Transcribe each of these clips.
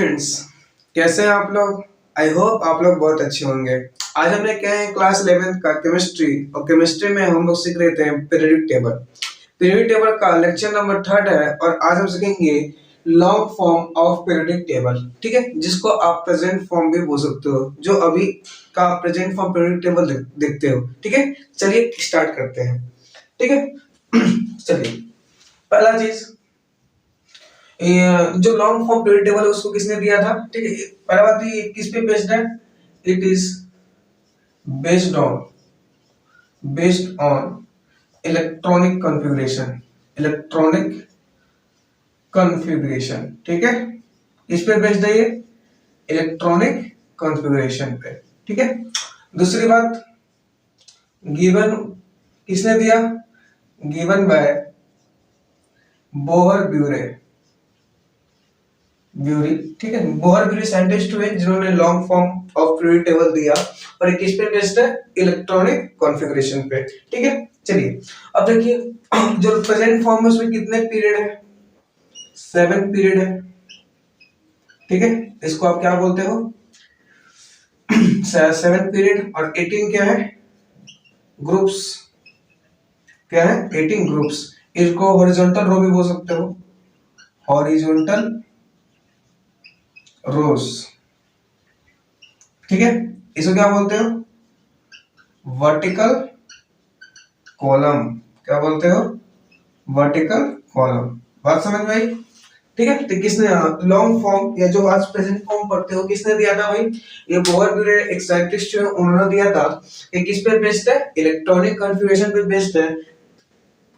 Students, कैसे हैं आप लोग। आई होप आप लोग बहुत अच्छे होंगे। आज हमने क्या है क्लास 11th का केमिस्ट्री, और केमिस्ट्री में हम लोग सीख रहे थे पीरियोडिक टेबल। पीरियोडिक टेबल का लेक्चर नंबर 3 है और आज हम सीखेंगे long form of periodic table. ठीक है, जिसको आप प्रेजेंट फॉर्म भी बोल सकते हो, जो अभी का प्रेजेंट फॉर्म पीरियोडिक टेबल देखते हो। ठीक है, चलिए स्टार्ट करते हैं। ठीक है चलिए, पहला चीज, जो लॉन्ग फॉर्म पीरियड टेबल है उसको किसने दिया था। ठीक है, पहला बात ये किस पे बेस्ड है। It is based on electronic configuration. ठीक है, इस पे बेस्ड है ये इलेक्ट्रॉनिक कॉन्फ़िगरेशन पे। ठीक है, दूसरी बात, गिवन किसने दिया, गिवन बाय बोहर ब्यूरी। ठीक है, बोहर ब्यूरी साइंटिस्ट हुए जिन्होंने long form of period table दिया, और किस पे बेस्ड है, इलेक्ट्रॉनिक कॉन्फ़िगरेशन पे। ठीक है, चलिए अब देखिए, जो प्रेजेंट फॉर्म है उसमें कितने पीरियड है, 7 पीरियड है। ठीक है, इसको आप क्या बोलते हो, 7 पीरियड। और 18 क्या है, ग्रुप्स। क्या है, 18 ग्रुप्स। इसको हॉरिजॉन्टल रो भी बोल सकते हो, हॉरिजॉन्टल रोज। ठीक है, इसको क्या बोलते हो, वर्टिकल कॉलम। क्या बोलते हो, वर्टिकल कॉलम। बात समझ में आई। ठीक है, तो किसने लॉन्ग फॉर्म या जो आज प्रेजेंट फॉर्म पढ़ते हो किसने दिया था भाई, ये बोहर ब्यूरे एक साइंटिस्ट है, उन्होंने दिया था। ये किस पे बेस्ड है, इलेक्ट्रॉनिक कॉन्फ़िगरेशन पे बेस्ड है।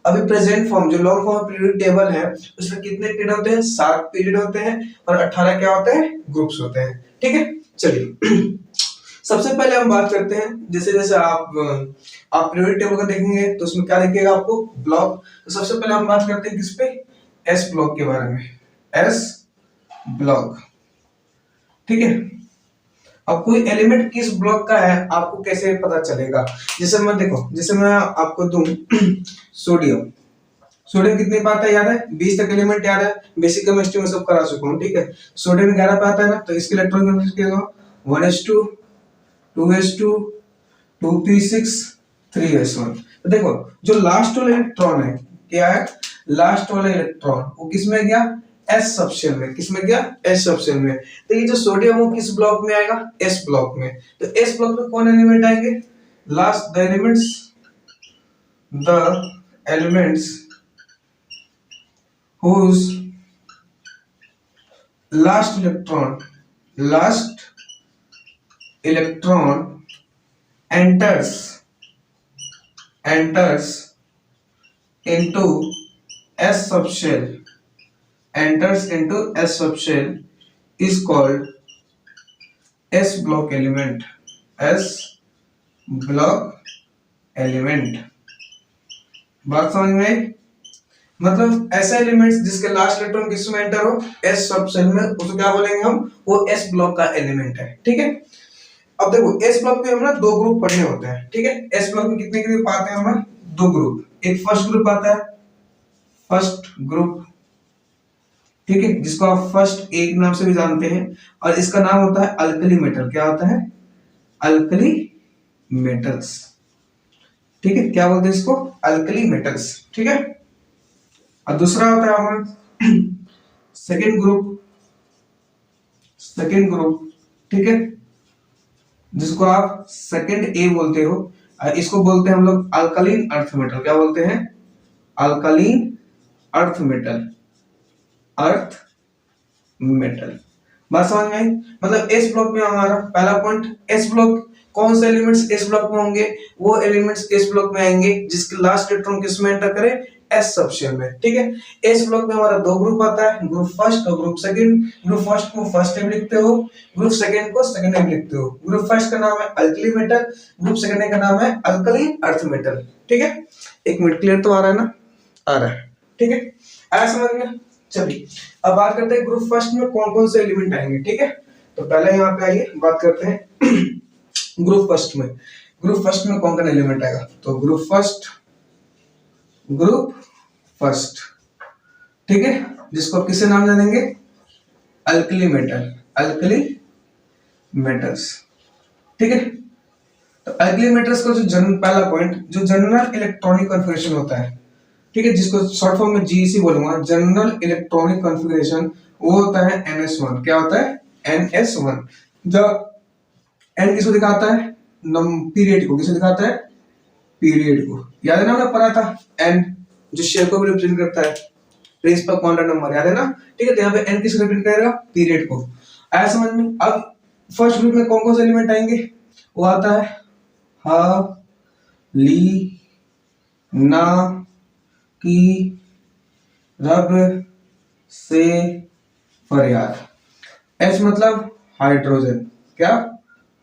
अभी प्रेजेंट फॉर्म जो लॉन्ग फॉर्म पीरियड टेबल है उसमें कितने पीरियड होते हैं, 7 पीरियड होते हैं, और 18 क्या होते हैं, ग्रुप्स होते हैं। ठीक है, चलिए सबसे पहले हम बात करते हैं, जैसे जैसे आप पीरियड टेबल का देखेंगे तो उसमें क्या दिखेगा आपको, ब्लॉक। तो सबसे पहले हम बात करते हैं किस पे, एस ब्लॉक के बारे में, एस ब्लॉक। ठीक है, अब कोई एलिमेंट किस ब्लॉक का है आपको कैसे पता चलेगा। जैसे मैं देखो, जैसे मैं आपको दूं सोडियम कितने पे आता है याद है, 20 तक एलिमेंट याद है, बेसिक केमिस्ट्री में सब करा चुका हूं। ठीक है, सोडियम 11 पे आता है ना, तो इसके electron chemistry 1s2 2s2 2p6 3s1। तो देखो, जो लास्ट वाला इलेक्ट्रॉन है, क्या है, लास्ट वाला इलेक्ट्रॉन वो किसमें गया, एस सबशेल में। किसमें गया, एस सबशेल में। तो ये जो सोडियम वो किस ब्लॉक में आएगा, एस ब्लॉक में। तो एस ब्लॉक में कौन एलिमेंट आएंगे, last the elements whose last electron enters into S subshell is called S block element। बात समझ में आई? मतलब ऐसा एलिमेंट्स जिसके लास्ट इलेक्ट्रॉन किसमें एंटर हो, एस सबशेल में, उसको क्या बोलेंगे हम, वो एस ब्लॉक का एलिमेंट है। ठीक है, अब देखो एस ब्लॉक में हमें 2 ग्रुप पढ़ने होते हैं। ठीक है, एस ब्लॉक में कितने ग्रुप आते हैं हमें, 2 ग्रुप। एक फर्स्ट ग्रुप आता है, फर्स्ट ग्रुप। ठीक है, जिसको आप फर्स्ट एक नाम से भी जानते हैं, और इसका नाम होता है अल्कली मेटल। क्या होता है, अल्कली मेटल्स। ठीक है, क्या बोलते हैं इसको, अल्कली मेटल्स। ठीक है, और दूसरा होता है हमारा सेकेंड ग्रुप। ठीक है, जिसको आप सेकेंड ए बोलते हो, इसको बोलते हैं हम लोग अल्कलीन अर्थ मेटल। क्या बोलते हैं, अल्कलीन अर्थ मेटल। बात समझ में आई। मतलब एस ब्लॉक में हमारा पहला पॉइंट, एस ब्लॉक कौन से एलिमेंट्स एस ब्लॉक में होंगे, वो एलिमेंट्स एस ब्लॉक में आएंगे जिसके लास्ट इलेक्ट्रॉन किसमें एंटर करे, एस सबशेल में। ठीक है, एस ब्लॉक में हमारा 2 ग्रुप आता है, ग्रुप फर्स्ट और ग्रुप सेकंड। ग्रुप फर्स्ट को फर्स्ट नेम लिखते हो, ग्रुप सेकंड को सेकंड नेम लिखते हो। ग्रुप फर्स्ट का नाम है अल्कली मेटल, ग्रुप सेकंड का नाम है अल्कलीन अर्थ मेटल। ठीक है, एक मिनट, क्लियर तो आ रहा है ना, आ रहा है। ठीक है, आया समझ में। चलिए अब बात करते हैं ग्रुप फर्स्ट में कौन कौन से एलिमेंट आएंगे। ठीक है, तो पहले यहाँ पे आइए बात करते हैं ग्रुप फर्स्ट में कौन कौन एलिमेंट आएगा। तो ग्रुप फर्स्ट। ठीक है, जिसको आप किससे नाम जानेंगे, अल्कली मेटल। Alkali metals. ठीक है, तो अल्कली मेटल्स का जो पहला पॉइंट, जो जनरल इलेक्ट्रॉनिक कॉन्फ़िगरेशन होता है, ठीक है, जिसको शॉर्ट फॉर्म में जीईसी बोलूंगा, जनरल इलेक्ट्रॉनिक कॉन्फ़िगरेशन, वो होता है NS1। क्या होता है? NS1। जो एन किसको दिखाता है? पीरियड को। किसको दिखाता है? पीरियड को। याद है ना, हमने पढ़ा था एन जो शेयर को भी रिप्रेजेंट करता है, रेस पर क्वांटम नंबर, याद है ना? ठीक है, तो यहाँ पे एन किसको रिप्रेजेंट करेगा? पीरियड को। आया समझ में? अब फर्स्ट ग्रुप में कौन कौन से एलिमेंट आएंगे? वो आता है ह, ली, ना, की, रब, से, फरियाद। एच मतलब हाइड्रोजन। क्या?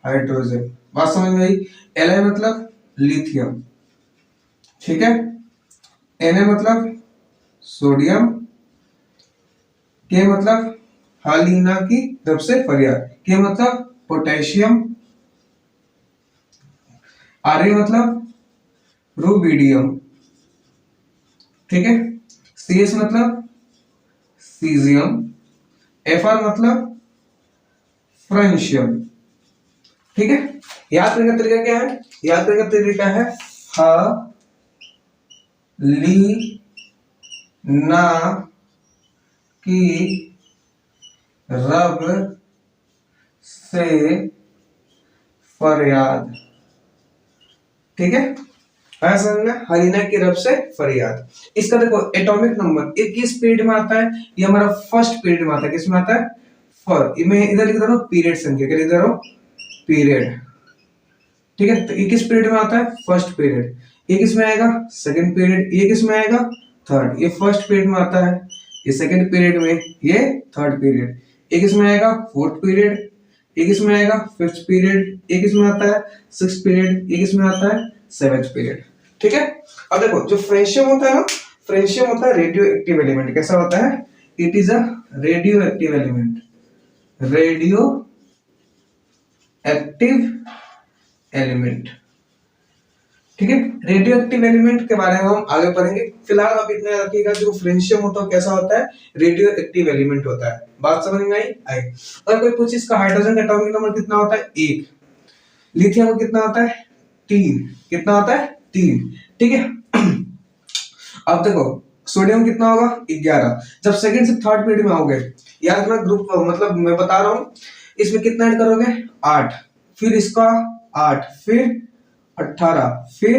हाइड्रोजन। बात समझ में आई? Li मतलब लिथियम। ठीक है, Na मतलब सोडियम, के मतलब हालिना की रब से फरियाद, के मतलब पोटेशियम, Re मतलब रुबिडियम। ठीक है, CS मतलब सीजियम, Fr मतलब फ्रेंशियम। ठीक है, याद करने का तरीका क्या है? याद करने का तरीका है ह, ली, ना, की, रब, से, फरियाद। ठीक है, ऐसा हरीना की रब से फरियाद। इसका देखो एटॉमिक नंबर ये किस पीरियड में आता है? ये हमारा फर्स्ट पीरियड में आता है। किस में आता है? मैं इधर लिख रहा हूं पीरियड संख्या, क्या लिख रहा हूं? पीरियड। ठीक है, तो ये किस पीरियड में आता है? First period. ये किस में आएगा? Second period. ये किस में आएगा? थर्ड। ये फर्स्ट पीरियड में आता है, ये सेकंड पीरियड में, ये थर्ड पीरियड। ये किस में आएगा? Fourth period. ये किस में आएगा? Fifth period. ये किस में आता है? Sixth period. ये किस में आता है? Seventh period. ठीक है, अब देखो जो फ्रेंशियम होता है ना, फ्रेंशियम होता है रेडियो एक्टिव एलिमेंट। कैसा होता है? It is a radio active element. Radio active element. ठीक है, रेडियो एक्टिव एलिमेंट के बारे में हम आगे पढ़ेंगे। फिलहाल आप इतना याद रखिएगा, जो फ्रेंशियम होता है कैसा होता है? रेडियो एक्टिव एलिमेंट होता है। बात समझ में आई? अगर कोई पूछे इसका हाइड्रोजन का एटॉमिक नंबर कितना होता है? 1। लिथियम का कितना होता है? 3। कितना होता है? 3। ठीक है, अब देखो सोडियम कितना होगा? 11। जब सेकंड से थर्ड पीरियड में आओगे, याद रखना ग्रुप, मतलब मैं बता रहा हूं, इसमें कितना ऐड करोगे? 8, फिर इसका 8, फिर 18, फिर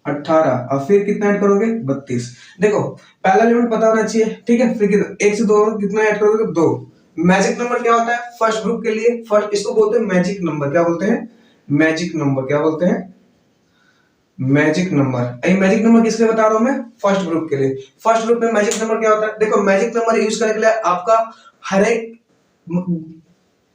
18 और फिर कितना ऐड करोगे? 32। देखो पहला एलिमेंट पता होना चाहिए। ठीक है, फिर 1 से 2 कितना ऐड करोगे? 2। मैजिक नंबर क्या होता है फर्स्ट ग्रुप के लिए? फर्स्ट इसको बोलते हैं मैजिक नंबर। क्या बोलते हैं? Magic number. क्या बोलते हैं? Magic number. ये मैजिक नंबर किसके लिए बता रहा हूं मैं? फर्स्ट ग्रुप के लिए। फर्स्ट ग्रुप में मैजिक नंबर क्या होता है? देखो मैजिक नंबर यूज करने के लिए आपका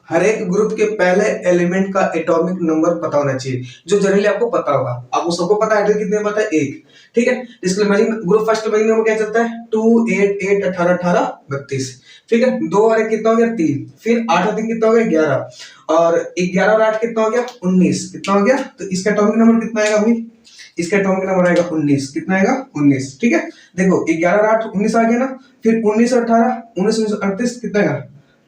हर एक ग्रुप के पहले एलिमेंट का एटॉमिक नंबर पता होना चाहिए, जो जनरली आपको पता होगा। आपको सबको पता है कितने पता है? 1। ठीक है, इसके लिए magic group first magic number क्या चलता है? 2, 8, 8, 18, 18, 32। ठीक है, 2 और 1 कितना हो गया? 3। फिर 8 और 3 कितना हो गया? 11। और 11 और 8 कितना हो गया? 19। कितना हो गया? तो इसका एटॉमिक नंबर कितना आएगा भाई? इसका एटॉमिक नंबर आएगा 19। कितना आएगा? 19। ठीक है, देखो 11 और 8 19 आ गया ना, फिर 19 और 18 19 19 38 कितना आएगा?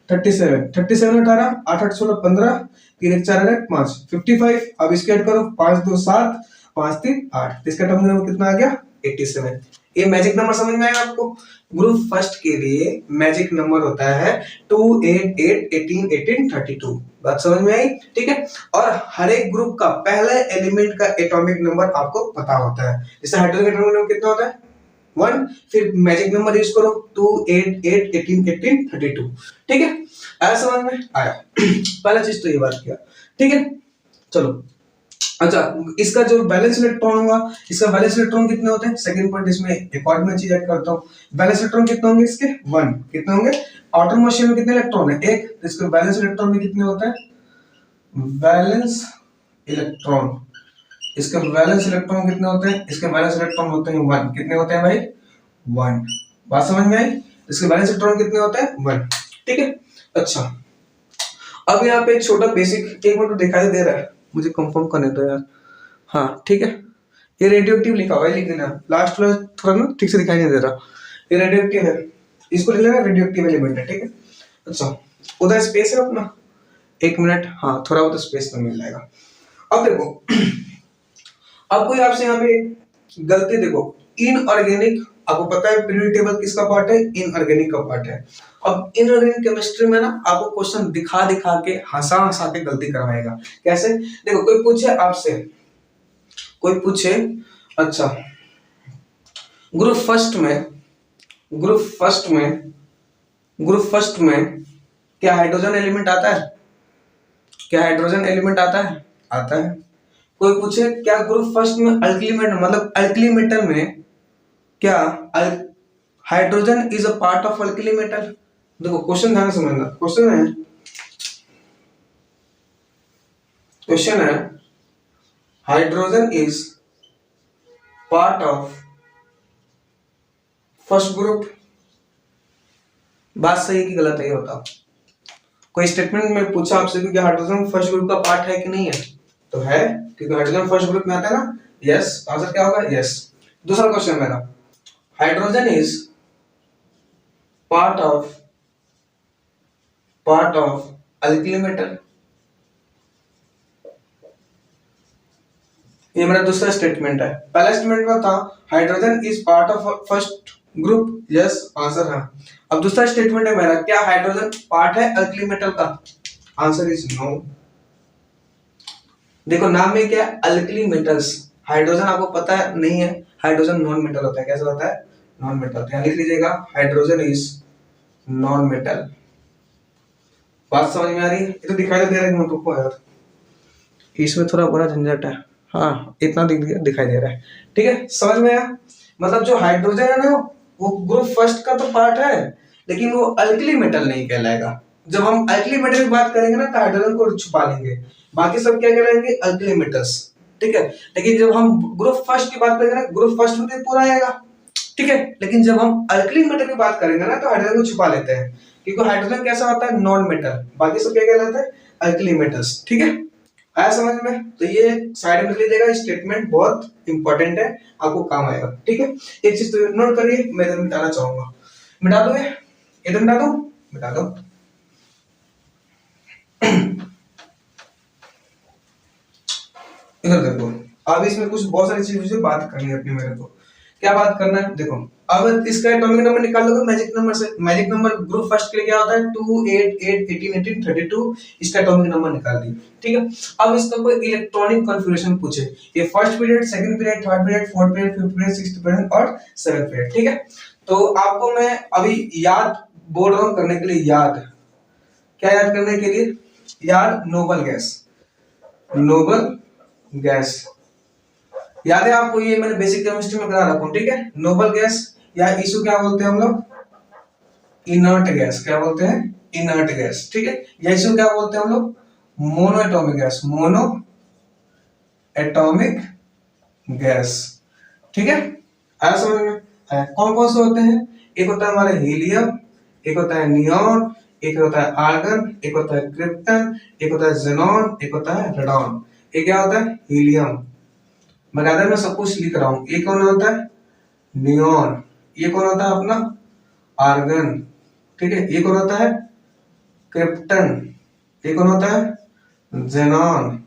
37। 37 और 18 8 8 16 15, 3 1 4 8 5 55। अब इसके ऐड करो 5 2 7 5 3 8, तो इसका एटॉमिक नंबर कितना आ गया? 87। ये मैजिक नंबर समझ में आया आपको? ग्रुप फर्स्ट के लिए मैजिक नंबर होता है 2 8 8 18 18 32। बात समझ में आई? ठीक है, और हर एक ग्रुप का पहले एलिमेंट का एटॉमिक नंबर आपको पता होता है। जैसे हाइड्रोजन का एटॉमिक नंबर कितना होता है? 1। फिर मैजिक नंबर यूज करो 2 8 8 18 18 32। ठीक है, आया समझ में? आया। पहला चीज तो ये बात किया। ठीक है, चलो अच्छा, इसका जो बैलेंस इलेक्ट्रॉन होगा, इसका बैलेंस इलेक्ट्रॉन कितने होते हैं? सेकंड पॉइंट इसमें एक और मैं चीज ऐड करता हूं। बैलेंस इलेक्ट्रॉन कितने होंगे इसके? 1। कितने होंगे? आउटर मोस्ट में कितने इलेक्ट्रॉन है? 1। तो इसका बैलेंस इलेक्ट्रॉन में कितने होता है? बैलेंस इलेक्ट्रॉन, इसके बैलेंस इलेक्ट्रॉन कितने होते हैं? इसके बैलेंस इलेक्ट्रॉन होते हैं 1। कितने होते हैं भाई? 1। बात समझ में आई? इसके बैलेंस इलेक्ट्रॉन कितने होते हैं? 1। ठीक है, अच्छा अब यहाँ पे एक छोटा बेसिक, एक मिनट दिखाई दे रहा है, मुझे कंफर्म करने दो यार। हाँ ठीक है, ये रेडियो एक्टिव लिखा हुआ है, लिख देना। लास्ट वाला थोड़ा ना ठीक से दिखाई नहीं दे रहा, ये रेडियो एक्टिव है, इसको लिख लेना, रेडियो एक्टिव एलिमेंट है। ठीक है, अच्छा उधर स्पेस है अपना, 1 मिनट, हाँ थोड़ा बहुत स्पेस तो मिल जाएगा। अब देखो अब कोई आपसे यहाँ पे गलती, देखो इनऑर्गेनिक, आपको पता है पीरियोडिक टेबल किसका पार्ट है, इनऑर्गेनिक का पार्ट है। अब इनऑर्गेनिक केमिस्ट्री में ना आपको क्वेश्चन दिखा दिखा के हंसा हंसा के गलती करवाएगा। कैसे, देखो कोई पूछे आपसे, कोई पूछे अच्छा ग्रुप फर्स्ट में, ग्रुप फर्स्ट में, ग्रुप फर्स्ट में क्या हाइड्रोजन एलिमेंट आता है, क्या हाइड्रोजन एलिमेंट आता है, आता है। कोई पूछे क्या ग्रुप फर्स्ट में अल्किली मेटल, मतलब अल्किली मेटल में क्या hydrogen is a part of alkali metal. देखो क्वेश्चन ध्यान से समझना, क्वेश्चन है hydrogen is part of first group, बात सही है कि गलत है ये बताओ। कोई स्टेटमेंट में पूछा आपसे कि हाइड्रोजन फर्स्ट ग्रुप का पार्ट है कि नहीं है, तो है, क्योंकि हाइड्रोजन फर्स्ट ग्रुप में आता है ना, यस, आंसर क्या होगा, यस। दूसरा क्वेश्चन मेरा, hydrogen is part of alkali metal, ये मेरा दूसरा स्टेटमेंट है। पहला स्टेटमेंट में था hydrogen is part of first group, yes answer है। अब दूसरा स्टेटमेंट है मेरा, क्या हाइड्रोजन पार्ट है अल्किली मेटल का, आंसर इज नो। देखो नाम में क्या है, अल्किली मेटल्स, हाइड्रोजन आपको पता है नहीं है, हाइड्रोजन नॉन मेटल होता है, कैसा होता है, नॉन मेटल। ध्यान लिख लीजिएगा, हाइड्रोजन इज नॉन मेटल। बात समझ में आ रही है, ये तो दिखाई दे रहा है कि तुमको यार, इसमें थोड़ा बड़ा झंझट है, हाँ इतना दिखाई दे रहा है, ठीक है, समझ में आया। मतलब जो हाइड्रोजन है ना वो ग्रुप फर्स्ट का तो पार्ट है, लेकिन वो अल्किली मेटल नहीं कहलाएगा। जब हम अल्किली मेटल की बात करेंगे ना तो हाइड्रोजन को छुपा लेंगे, बाकी सब क्या कहलाएंगे, अल्किली मेटल्स, ठीक है। लेकिन जब हम ग्रुप फर्स्ट की बात करेंगे ना, ग्रुप फर्स्ट में तो पूरा आएगा, ठीक है। लेकिन जब हम अल्किली मेटल की बात करेंगे ना तो हाइड्रोजन को छुपा लेते हैं, क्योंकि हाइड्रोजन कैसा होता है, नॉन मेटल, बाकी सब क्या कहलाते हैं, अल्किली मेटल्स, ठीक है। आया समझ में, तो ये साइड में लिख लीजिएगा, स्टेटमेंट बहुत इंपॉर्टेंट है, आपको काम आएगा, ठीक है। एक चीज तो नोट करिए, मैं इधर मिटाना चाहूंगा, मिटा दो, ये इधर मिटा दो, मिटा दो। इधर देखो, अब इसमें कुछ बहुत सारी चीजों से बात करनी है अपनी, मेरे को क्या बात करना है, देखो अब इसका एटॉमिक नंबर निकाल लोगे मैजिक नंबर से। मैजिक नंबर ग्रुप फर्स्ट के लिए क्या होता है, 2 8 8 18 18 32, इसका एटॉमिक नंबर निकाल दी, ठीक है। अब इसका कोई इलेक्ट्रॉनिक कॉन्फ़िगरेशन पूछे, ये first period, second period, third period, fourth period, fifth period, sixth period और सेवंथ पीरियड, ठीक है। तो आपको मैं अभी याद बोल रहा हूं करने के लिए, याद क्या, याद करने के लिए, याद नोबल गैस, नोबल गैस याद है आपको, ये मैंने बेसिक केमिस्ट्री में करा रखा हूं, ठीक है। नोबल गैस या इसको क्या बोलते हैं हम लोग, इनर्ट गैस, क्या बोलते हैं, इनर्ट गैस, ठीक है। या इसको क्या बोलते हैं हम लोग, mono atomic gas, mono atomic gas, ठीक है। आया समझ में, कौन कौन से होते हैं, एक होता है हमारा हीलियम, एक होता है नियॉन, एक होता है आर्गन, एक होता है क्रिप्टन, एक होता है जेनॉन, एक होता है रेडॉन। ये क्या होता है, हीलियम, मैं सब कुछ लिख रहा हूं। ये कौन होता है, नियॉन, ये कौन होता है अपना, आर्गन, ठीक है। ये कौन होता है, क्रिप्टन, ये कौन होता है, जेनॉन,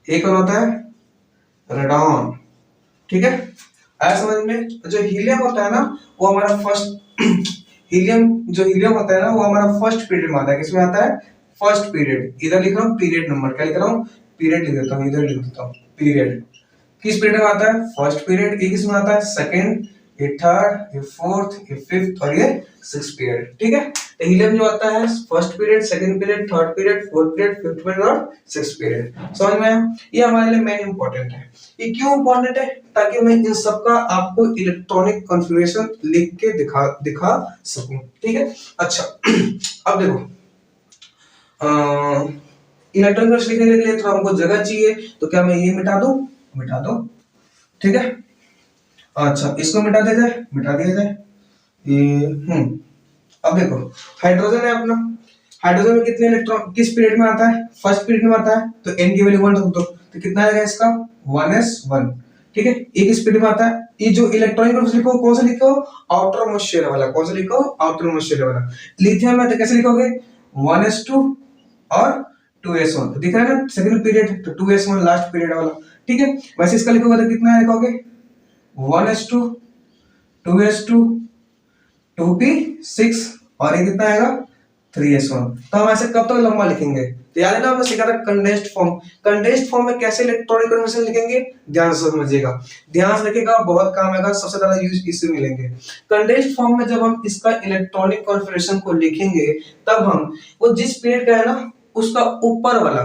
ये कौन होता है, रेडॉन, ठीक है। आया समझ में। जो हीलियम होता है ना वो हमारा फर्स्ट हीलियम, जो हीलियम होता है ना वो हमारा फर्स्ट पीरियड में आता है, किसमें आता है, फर्स्ट पीरियड। इधर लिख रहा हूँ पीरियड नंबर, क्या लिख रहा हूँ, पीरियड लिख देता हूँ, इधर लिख देता हूँ पीरियड। किस पीरियड में आता है, फर्स्ट पीरियड। ये किसमें आता है, सेकंड, ये थर्ड, ये फोर्थ, ये फिफ्थ और ये सिक्स पीरियड, ठीक है। तो हीलियम जो आता है first period, second period, third period, fourth period, fifth period और सिक्स पीरियड, समझ में आया। ये हमारे लिए मेन इंपॉर्टेंट है। ये क्यों इंपॉर्टेंट है, ताकि मैं इन सब का आपको इलेक्ट्रॉनिक कॉन्फ़िगरेशन लिख के दिखा सकूं, ठीक है। अच्छा अब देखो इलेक्ट्रॉनिक लिखने के लिए तो हमको जगह चाहिए, तो क्या मैं ये मिटा दूं, मिटा दो, ठीक है। अच्छा इसको मिटा दिया जाए, मिटा दिया जाए ये। अब देखो हाइड्रोजन है अपना, हाइड्रोजन में कितने इलेक्ट्रॉन किस पीरियड में आता है, फर्स्ट पीरियड में आता है, तो n की वैल्यू 1 रख दो, तो कितना आएगा इसका 1s1, ठीक है। ये किस पीरियड में आता है, ये जो इलेक्ट्रॉनिक ग्रुप लिखो, कौन सा लिखो, आउटर मोस्ट शेयर वाला, कौन सा लिखो, आउटर मोस्ट शेयर वाला। लिथियम में तो कैसे लिखोगे, 1:2 और 2:1 दिख रहा है ना, सेकंड पीरियड, तो 2:1 लास्ट पीरियड वाला, ठीक है। वैसे इसका लिखोगे तो कितना लिखोगे 1:2 2:2 2p6 और ये कितना आएगा 3:1। तो हम ऐसे कब तक लंबा लिखेंगे, तो याद है ना हमने सीखा था कंडेंस्ड फॉर्म। कंडेंस्ड फॉर्म में कैसे इलेक्ट्रॉनिक कन्फर्मेशन लिखेंगे, ध्यान से समझिएगा, ध्यान से लिखिएगा, बहुत काम आएगा, सबसे ज्यादा यूज इससे मिलेंगे। कंडेंस्ड फॉर्म में जब हम इसका इलेक्ट्रॉनिक कन्फर्मेशन को लिखेंगे तब हम वो जिस पीरियड का है ना उसका ऊपर वाला,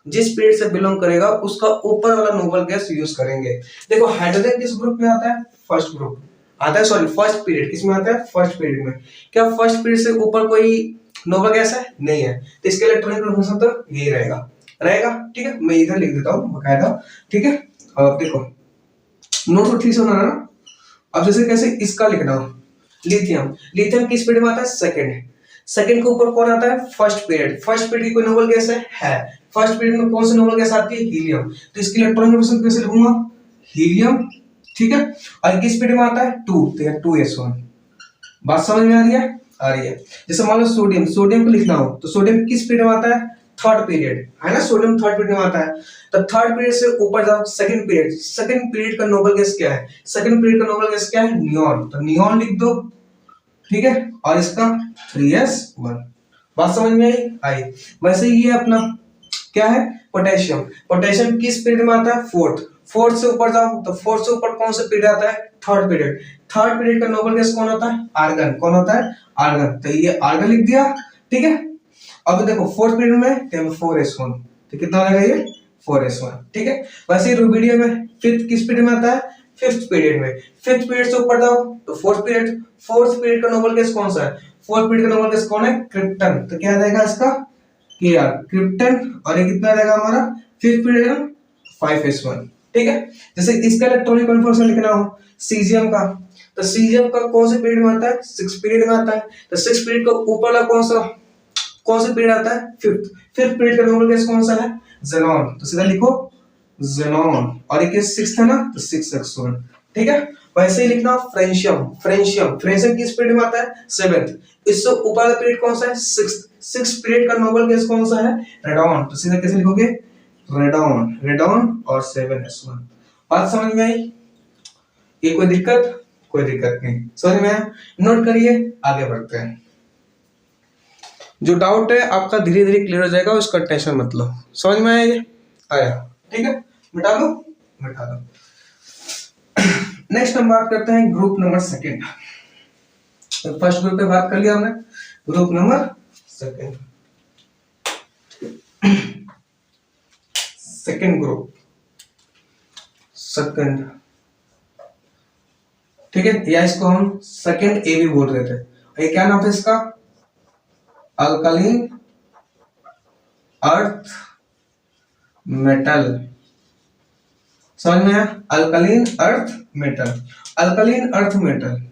जिस पीरियड से बिलोंग करेगा उसका ऊपर वाला नोबल गैस यूज करेंगे। देखो हाइड्रोजन किस ग्रुप में आता है, फर्स्ट ग्रुप आता है, सॉरी फर्स्ट पीरियड किसमें आता है, फर्स्ट पीरियड में। क्या फर्स्ट पीरियड से ऊपर कोई नोबल गैस है, नहीं है, तो इसके इलेक्ट्रॉनिक कन्फर्मेशन तो यही रहेगा, रहेगा, ठीक है। मैं इधर लिख देता हूँ बकायदा, ठीक है। अब देखो नोट तो ठीक से होना ना। अब जैसे कैसे इसका लिखना हो, लिथियम, लिथियम किस पीरियड में आता है, सेकंड, सेकंड के ऊपर कौन आता है, फर्स्ट पीरियड, फर्स्ट पीरियड की कोई नोबल गैस है, फर्स्ट पीरियड में कौन सी नोबल गैस आती है, हीलियम, तो इसकी इलेक्ट्रॉनिक कन्फर्मेशन कैसे लिखूंगा, हीलियम, ठीक है। और किस पीरियड में आता है 2, तो यार 2s1। बात समझ में आ रही है, आ रही है। जैसे मान लो सोडियम, सोडियम को लिखना हो तो सोडियम किस पीरियड में आता है, थर्ड पीरियड, है ना, सोडियम थर्ड पीरियड में आता है। तो थर्ड पीरियड से ऊपर जाओ, सेकंड पीरियड, सेकंड पीरियड का नोबल गैस क्या है, सेकंड पीरियड का नोबल गैस क्या है, नियॉन, तो नियॉन लिख दो, ठीक है। और इसका 3s1। बात समझ में आई। वैसे ये अपना क्या है, पोटेशियम, पोटेशियम किस पीरियड में आता है, फोर्थ, फोर्थ से ऊपर जाओ तो फोर्थ से ऊपर कौन सा पीरियड आता है, थर्ड पीरियड, थर्ड पीरियड का नोबल गैस कौन होता है, आर्गन, कौन होता है, आर्गन, तो ये आर्गन लिख दिया, ठीक है। अब देखो फोर्थ पीरियड में तो 4s1, तो कितना आ जाएगा ये 4s1, ठीक है। वैसे रुबिडियम में फिफ्थ किस पीरियड में आता है, फिफ्थ पीरियड में, फिफ्थ पीरियड से ऊपर जाओ तो फोर्थ पीरियड, फोर्थ पीरियड का नोबल गैस कौन सा है, फोर्थ पीरियड का नोबल गैस कौन है, क्रिप्टन, तो क्या आ जाएगा इसका Kr, क्रिप्टन, और ये कितना रहेगा हमारा फिफ्थ पीरियड का 5s1, ठीक है। जैसे इसका इलेक्ट्रॉनिक कन्फर्मेशन लिखना हो सीजियम का, तो सीजियम का कौन से पीरियड में आता है, सिक्स पीरियड में आता है, तो सिक्स पीरियड का ऊपर वाला कौन सा पीरियड आता है, फिफ्थ, फिफ्थ पीरियड का नोबल गैस कौन सा है, ज़ेनॉन, तो सीधा लिखो ज़ेनॉन, और ये सिक्स्थ है ना तो 6s1, ठीक है। वैसे ही लिखना फ्रेंशियम, फ्रेंशियम, फ्रेंशियम किस पीरियड में आता है, सेवेंथ, इससे ऊपर वाला पीरियड कौन सा है, सिक्स्थ, सिक्स पीरियड का नोबल गैस कौन सा है, रेडॉन, तो सीधा कैसे लिखोगे रेडॉन, रेडॉन और 7s1। बात समझ में आई, ये कोई दिक्कत, कोई दिक्कत नहीं, समझ में आया, नोट करिए, आगे बढ़ते हैं। जो डाउट है आपका धीरे धीरे क्लियर हो जाएगा, उसका टेंशन मत लो, समझ में आया, ये आया, ठीक है, मिटा दो, मिटा दो। नेक्स्ट हम बात करते हैं ग्रुप नंबर सेकंड। तो फर्स्ट ग्रुप पे बात कर लिया हमने, group number second, second group, second, ठीक है, या इसको हम सेकंड ए भी बोल रहे थे। ये क्या नाम था इसका, अल्कलीन अर्थ मेटल, समझ में आया, alkaline earth metal, alkaline earth metal,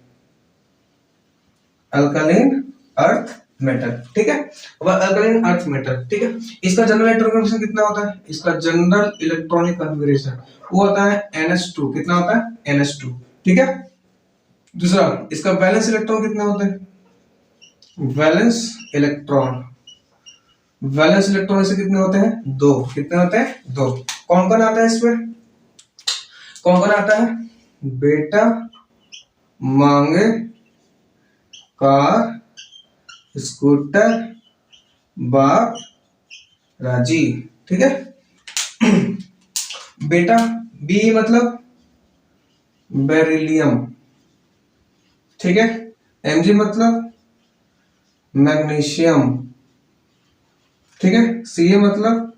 alkaline earth metal, ठीक है, अल्कलीन अर्थ मेटल, ठीक है। इसका जनरल इलेक्ट्रॉनिक कन्फिगरेशन कितना होता है, इसका जनरल इलेक्ट्रॉनिक कन्फिगरेशन वो होता है NH2, कितना होता है NH2, ठीक है। दूसरा इसका वैलेंस इलेक्ट्रॉन कितने होते हैं, वैलेंस इलेक्ट्रॉन, वैलेंस इलेक्ट्रॉन से कितने होते हैं, दो, कितने होते हैं, दो। कौन कौन आता है इसमें, कौन कौन आता है, बेटा, मांगे, कार, स्कूटर, बाप, राजी, ठीक है। बेटा बी मतलब बेरिलियम, ठीक है, Mg मतलब मैग्नीशियम, ठीक है, Ca मतलब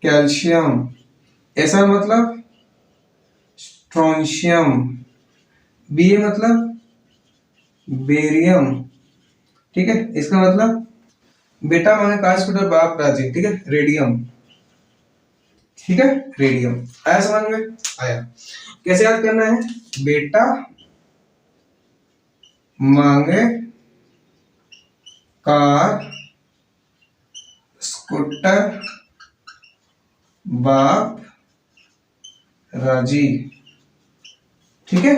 कैल्शियम, Sr मतलब स्ट्रोंशियम, Ba मतलब बेरियम, ठीक है। इसका मतलब बेटा मांगे कार स्कूटर बाप राजी, ठीक है, रेडियम, ठीक है, रेडियम। आया समझ में, आया। कैसे याद करना है, बेटा मांगे कार स्कूटर बाप राजी, ठीक है।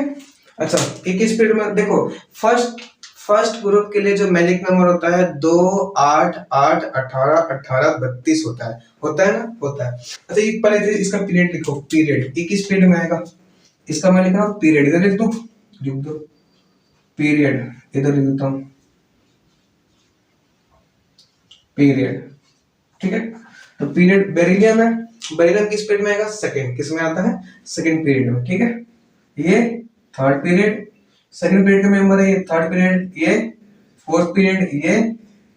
अच्छा एक इस पीरियड में देखो, फर्स्ट फर्स्ट ग्रुप के लिए जो मैजिक नंबर होता है 2, 8, 8, 18, 18, 32 होता है ना, होता है। अच्छा ये पहले इसका पीरियड लिखो, पीरियड ये किस पीरियड में आएगा, इसका मैं लिख रहा हूँ पीरियड, इधर लिख दो पीरियड, इधर लिख देता हूँ पीरियड, ठीक है। तो पीरियड बेरिलियम है, बेरिलियम किस पीरियड में आएगा, सेकंड, किस में आता है, सेकंड पीरियड में, ठीक है। ये थर्ड पीरियड, सेकंड पीरियड का मेंबर है, ये थर्ड पीरियड, ये फोर्थ पीरियड, ये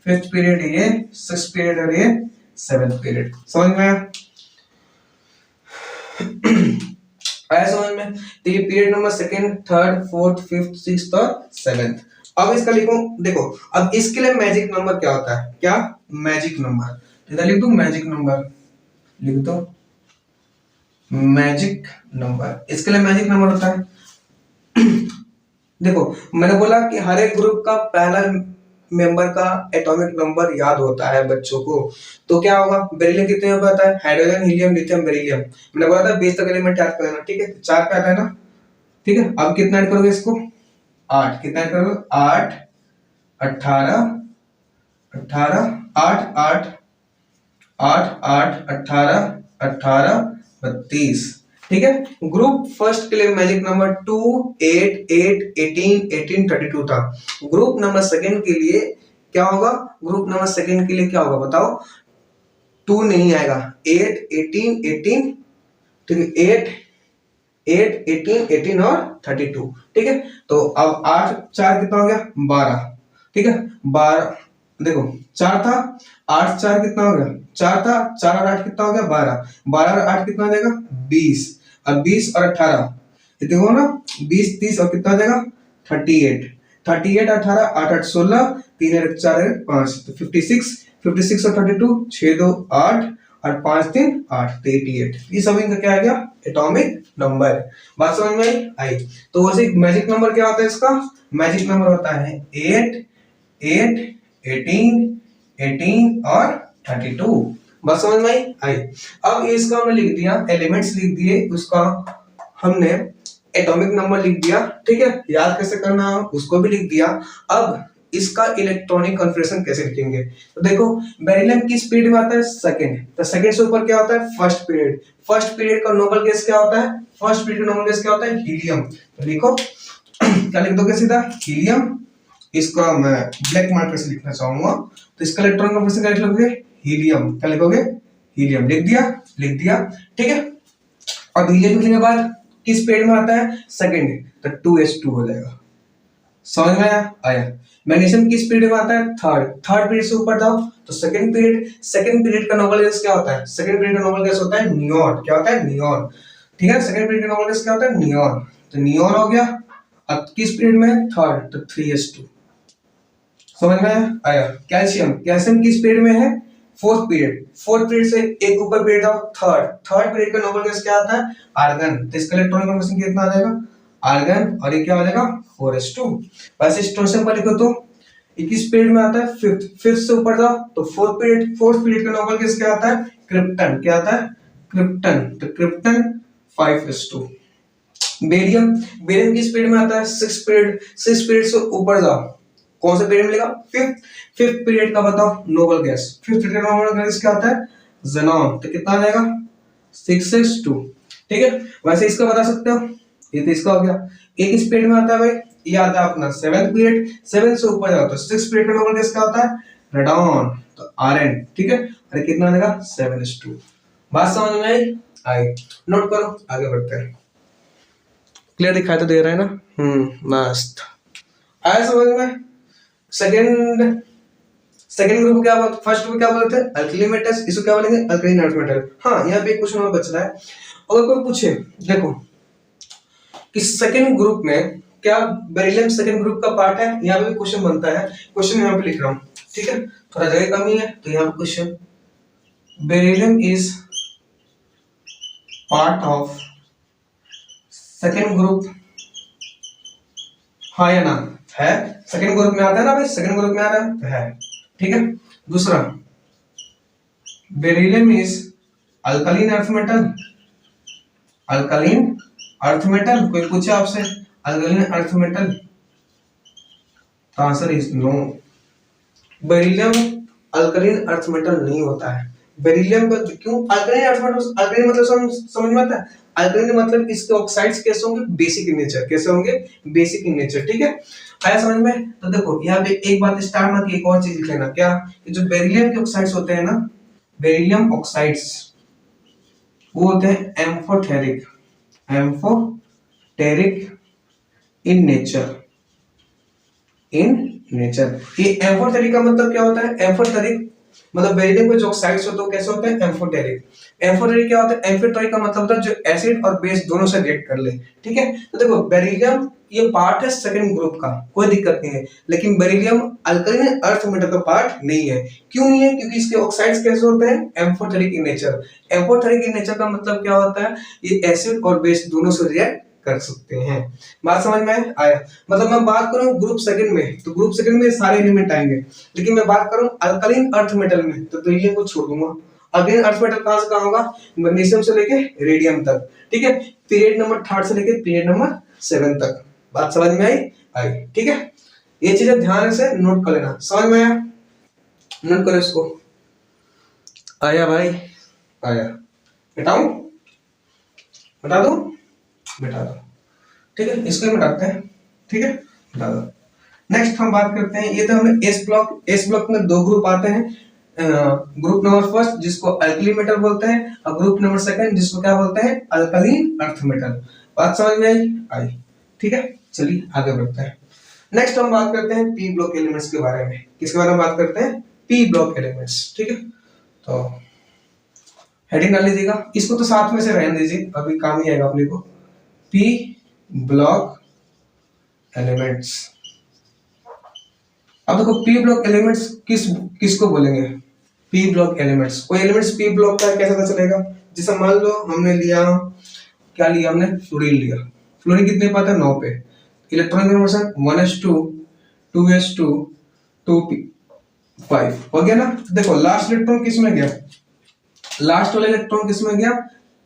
फिफ्थ पीरियड, ये सिक्स्थ पीरियड और ये सेवेंथ पीरियड। समझ में आया? आया समझ में? तो ये period number second, third, fourth, fifth, sixth और सेवेंथ। अब इसका लिखो, देखो अब इसके लिए मैजिक नंबर क्या होता है, क्या मैजिक नंबर, इधर लिख दो मैजिक नंबर, लिख दो मैजिक नंबर, इसके लिए मैजिक नंबर होता है देखो मैंने बोला कि हर एक ग्रुप का पहला मेंबर का एटॉमिक नंबर याद होता है बच्चों को। तो क्या होगा, बेरिलियम कितने में आता है, हाइड्रोजन, हीलियम, लिथियम, बेरिलियम, मैंने बोला था 20 तक एलिमेंट याद कर लेना, ठीक है। 4 पे आता है ना, ठीक है। अब कितना ऐड करोगे इसको, 8, कितना ऐड करोगे, 8, 18, 18, 8, 8, 8, 8, 18, 18, 32, ठीक है। ग्रुप फर्स्ट के लिए मैजिक नंबर 2, 8, 8, 18, 18, 32 था। ग्रुप नंबर सेकंड के लिए क्या होगा, ग्रुप नंबर सेकंड के लिए क्या होगा बताओ, 2 नहीं आएगा, 8, 18, 18, ठीक है, 8, 8, 18, 18 और 32, ठीक है। तो अब 8, 4 कितना हो गया, 12, ठीक है। 12 देखो 4 था, 8, 4 कितना हो गया, 4 था, 4 और 8 कितना हो गया, 12, 12 और 8 कितना हो जाएगा, 20, अब 20 और 18 ये देखो ना, 20, 30 और कितना हो जाएगा, 38, 38, 18, 8, 8, 16, 3, 1, 4, 1, 5, तो 56, 56 और 32, 6, 2, 8 और 5, 3, 8, तो 88, ये सब इनका क्या आ गया, एटॉमिक नंबर। बात समझ में आई? तो वैसे मैजिक नंबर क्या होता है इसका, मैजिक नंबर होता है 8, 8, 18, 18 और 32। बस समझ में आई? अब इसका हमने लिख दिया, एलिमेंट्स लिख दिए, उसका हमने एटॉमिक नंबर लिख दिया, ठीक है। याद कैसे करना उसको भी लिख दिया। अब इसका इलेक्ट्रॉनिक कॉन्फ़िगरेशन कैसे लिखेंगे, तो देखो बेरिलियम किस पीरियड में आता है, सेकंड, तो सेकंड से ऊपर क्या होता है, फर्स्ट पीरियड, फर्स्ट पीरियड का नोबल गैस क्या होता है, फर्स्ट पीरियड का नोबल गैस क्या होता है, हीलियम। तो लिखो क्या लिख दोगे सीधा, हीलियम, इसका मैं ब्लैक मार्कर से लिखना चाहूंगा, तो इसका इलेक्ट्रॉन कॉन्फ़िगरेशन क्या लिखोगे, हीलियम, क्या लिखोगे, हीलियम, लिख दिया, लिख दिया, ठीक है। अब हीलियम लिखने के बाद किस पीरियड में आता है, सेकंड, तो 2s2 हो जाएगा। समझ में आया? मैग्नीशियम किस पीरियड में आता है, थर्ड, थर्ड पीरियड से ऊपर जाओ तो सेकंड पीरियड, सेकंड पीरियड का नोबल गैस क्या होता है, सेकंड पीरियड का नोबल गैस होता है नियॉन, क्या होता है, नियॉन, ठीक है। सेकंड पीरियड का नोबल गैस क्या होता है, नियॉन, तो नियॉन हो गया। अब किस पीरियड में, थर्ड, तो 3s2। समझ में आया? कैल्शियम, कैल्शियम किस पीरियड में है, फोर्थ पीरियड, फोर्थ पीरियड से एक ऊपर पीरियड आओ, थर्ड, थर्ड पीरियड का नोबल गैस क्या आता है, आर्गन, तो इसका इलेक्ट्रॉनिक कॉन्फ़िगरेशन कितना आ जाएगा, आर्गन, और ये क्या हो जाएगा, 4s2। वैसे स्टोनशियम पर लिखो तो ये किस पीरियड में आता है, फिफ्थ, फिफ्थ से ऊपर जाओ तो फोर्थ पीरियड, फोर्थ पीरियड का नोबल गैस क्या आता है, क्रिप्टन, क्या आता है, क्रिप्टन, तो क्रिप्टन 5s2। बेरियम, बेरियम किस पीरियड में आता है, सिक्स पीरियड, सिक्स पीरियड से ऊपर जाओ, कौन सा पीरियड मिलेगा, फिफ्थ, फिफ्थ पीरियड का बताओ नोबल गैस, फिफ्थ पीरियड का नोबल गैस क्या आता है, ज़ेनॉन, तो कितना आ जाएगा, 6s2, ठीक है। वैसे इसका बता सकते हो, ये तो इसका हो गया। एक किस पीरियड में आता है भाई, ये आता है अपना सेवेंथ पीरियड, सेवेंथ से ऊपर जाओ तो सिक्स पीरियड का नोबल गैस क्या होता है, रेडॉन, तो Rn, ठीक है। अरे कितना आ जाएगा, 7s2। बात समझ में आई? आई, नोट करो, आगे बढ़ते हैं। क्लियर दिखाई तो दे रहा है ना, मस्त आया समझ में। सेकंड, सेकंड ग्रुप क्या बोलते, फर्स्ट ग्रुप क्या बोलते थे, अल्कली मेटल्स, इसको क्या बोलेंगे, अल्कलीन अर्थ मेटल। हाँ यहाँ पे एक क्वेश्चन और बच रहा है, अगर कोई पूछे देखो कि सेकंड ग्रुप में क्या बेरिलियम सेकंड ग्रुप का पार्ट है, यहाँ पे भी क्वेश्चन बनता है, क्वेश्चन यहाँ पे लिख रहा हूँ, ठीक है। थोड़ा जगह कमी है तो यहाँ पे question, beryllium is part of second group, हाँ या ना, है, सेकंड ग्रुप में आता है ना भाई, सेकंड ग्रुप में आ रहा है तो है, ठीक है। दूसरा, beryllium is alkaline earth metal, alkaline earth metal, कोई पूछे आपसे alkaline earth metal, answer is no. Beryllium alkaline earth metal नहीं होता है। बेरिलियम का क्यों अल्कलीन अर्थ मेटल, अल्कलीन मतलब समझ में आता है। अल्कलीन मतलब इसके ऑक्साइड्स कैसे होंगे, बेसिक इन नेचर, कैसे होंगे, बेसिक इन नेचर। ठीक है, आया समझ में। तो देखो यहाँ पे एक बात स्टार ना की एक और चीज लिख लेना, क्या कि जो बेरिलियम के ऑक्साइड्स होते हैं ना, बेरिलियम ऑक्साइड्स वो होते हैं amphoteric, amphoteric in nature, in nature. ये एम्फोटेरिक का मतलब क्या होता है, एम्फोटेरिक मतलब बेरिलियम के जो ऑक्साइड्स होते हैं कैसे होते हैं, एम्फोटेरिक। एम्फोटेरिक क्या होता है, एम्फोटेरिक का मतलब होता है जो एसिड और बेस दोनों से रिएक्ट कर ले। ठीक है, तो देखो बेरिलियम ये पार्ट है सेकंड ग्रुप का, कोई दिक्कत नहीं है, लेकिन बेरिलियम अल्कलीन अर्थ मेटल का पार्ट नहीं है। क्यों नहीं है, क्योंकि इसके ऑक्साइड्स कैसे होते हैं, amphoteric in nature. Amphoteric in nature का मतलब क्या होता है, ये एसिड और बेस दोनों से रिएक्ट कर सकते हैं। बात समझ में आया। मतलब मैं बात करूं ग्रुप सेकंड में, तो ग्रुप सेकंड में सारे एलिमेंट आएंगे, लेकिन मैं बात करूं अल्कलीन अर्थ मेटल में तो बेरिलियम को छोड़ दूंगा। अल्कलीन अर्थ मेटल कहां से कहां होगा, मैग्नीशियम से लेके रेडियम तक। ठीक है, पीरियड नंबर 3 से लेके पीरियड नंबर 7 तक। बात समझ में आई आई ठीक है, ये चीजें ध्यान से नोट कर लेना। समझ में आया, नोट करो इसको। आया भाई, आया। हटाऊं, हटा दूं, मिटा दो। ठीक है, इसको मिटाते हैं। ठीक है, मिटा दो। नेक्स्ट हम बात करते हैं, ये तो हमने एस ब्लॉक, एस ब्लॉक में दो ग्रुप आते हैं, ग्रुप नंबर फर्स्ट जिसको अल्कली मेटल बोलते हैं, और ग्रुप नंबर सेकंड जिसको क्या बोलते हैं, अल्कलीन अर्थ मेटल। बात समझ में आई आई ठीक है, चलिए आगे बढ़ते हैं। नेक्स्ट हम बात करते हैं पी ब्लॉक एलिमेंट्स के बारे में। किसके बारे में बात करते हैं, पी ब्लॉक एलिमेंट्स। ठीक है, तो हेडिंग डाल लीजिएगा, इसको तो साथ में से रहने दीजिए, अभी काम ही आएगा अपने को। P block elements. अब देखो पी ब्लॉक एलिमेंट्स किसको बोलेंगे, पी ब्लॉक एलिमेंट्स। कोई एलिमेंट्स पी ब्लॉक का कैसे पता चलेगा, जैसे मान लो हमने लिया, क्या लिया हमने, फ्लोरीन लिया। फ्लोरीन कितने पाता है, 9 पे। Electronic conformation 1s2 2s2 2p5 हो गया ना। देखो लास्ट इलेक्ट्रॉन किसमें गया, लास्ट वाला इलेक्ट्रॉन किसमें गया,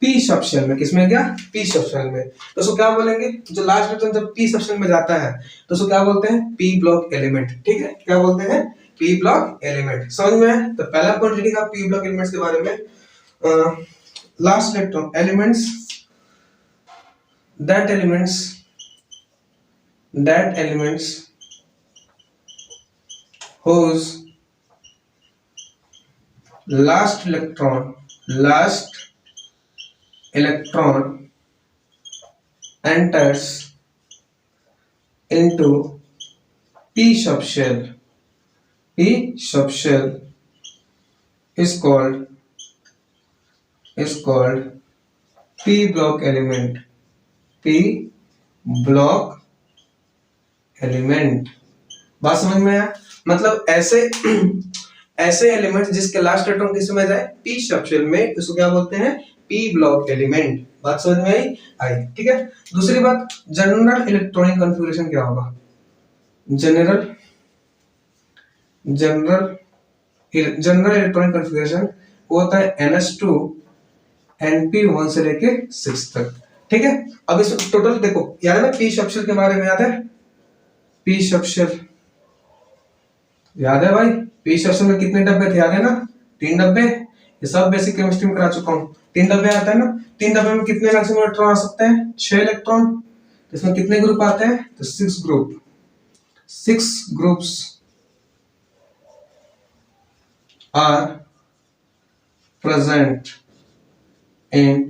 पी सबशेल में। किसमें गया, पी सबशेल में। तो उसको क्या बोलेंगे, जो लास्ट इलेक्ट्रॉन जब पी सबशेल में जाता है तो उसको क्या बोलते हैं, पी ब्लॉक एलिमेंट। ठीक है, क्या बोलते हैं, पी ब्लॉक एलिमेंट। समझ में है। तो पहला पॉइंट लिखा पी ब्लॉक एलिमेंट्स के बारे में, last electron elements, that elements whose last electron enters into p subshell is called p block element, p block element. बात समझ में आया, मतलब ऐसे ऐसे एलिमेंट जिसके लास्ट इलेक्ट्रॉन किसमें जाए, पी सबशेल में, उसको क्या बोलते हैं, पी ब्लॉक एलिमेंट। बात समझ में आई ठीक है। दूसरी बात, जनरल इलेक्ट्रॉनिक कॉन्फ़िगरेशन क्या होगा, जनरल इलेक्ट्रॉनिक कॉन्फ़िगरेशन वो होता है ns2 np1 से लेके 6 तक। ठीक है, अब इस टोटल देखो, याद है ना पी सबशेल के बारे में, याद है पी सबशेल, याद है भाई, पी सबशेल में कितने डब्बे थे, याद है ना, 3 डब्बे। ये सब बेसिक केमिस्ट्री में करा चुका हूं। 3 डब्बे आता है ना, 3 डब्बे में कितने मैक्सिमम इलेक्ट्रॉन आ सकते हैं, 6 इलेक्ट्रॉन। इसमें कितने ग्रुप आते हैं, तो 6 group, 6 groups are present in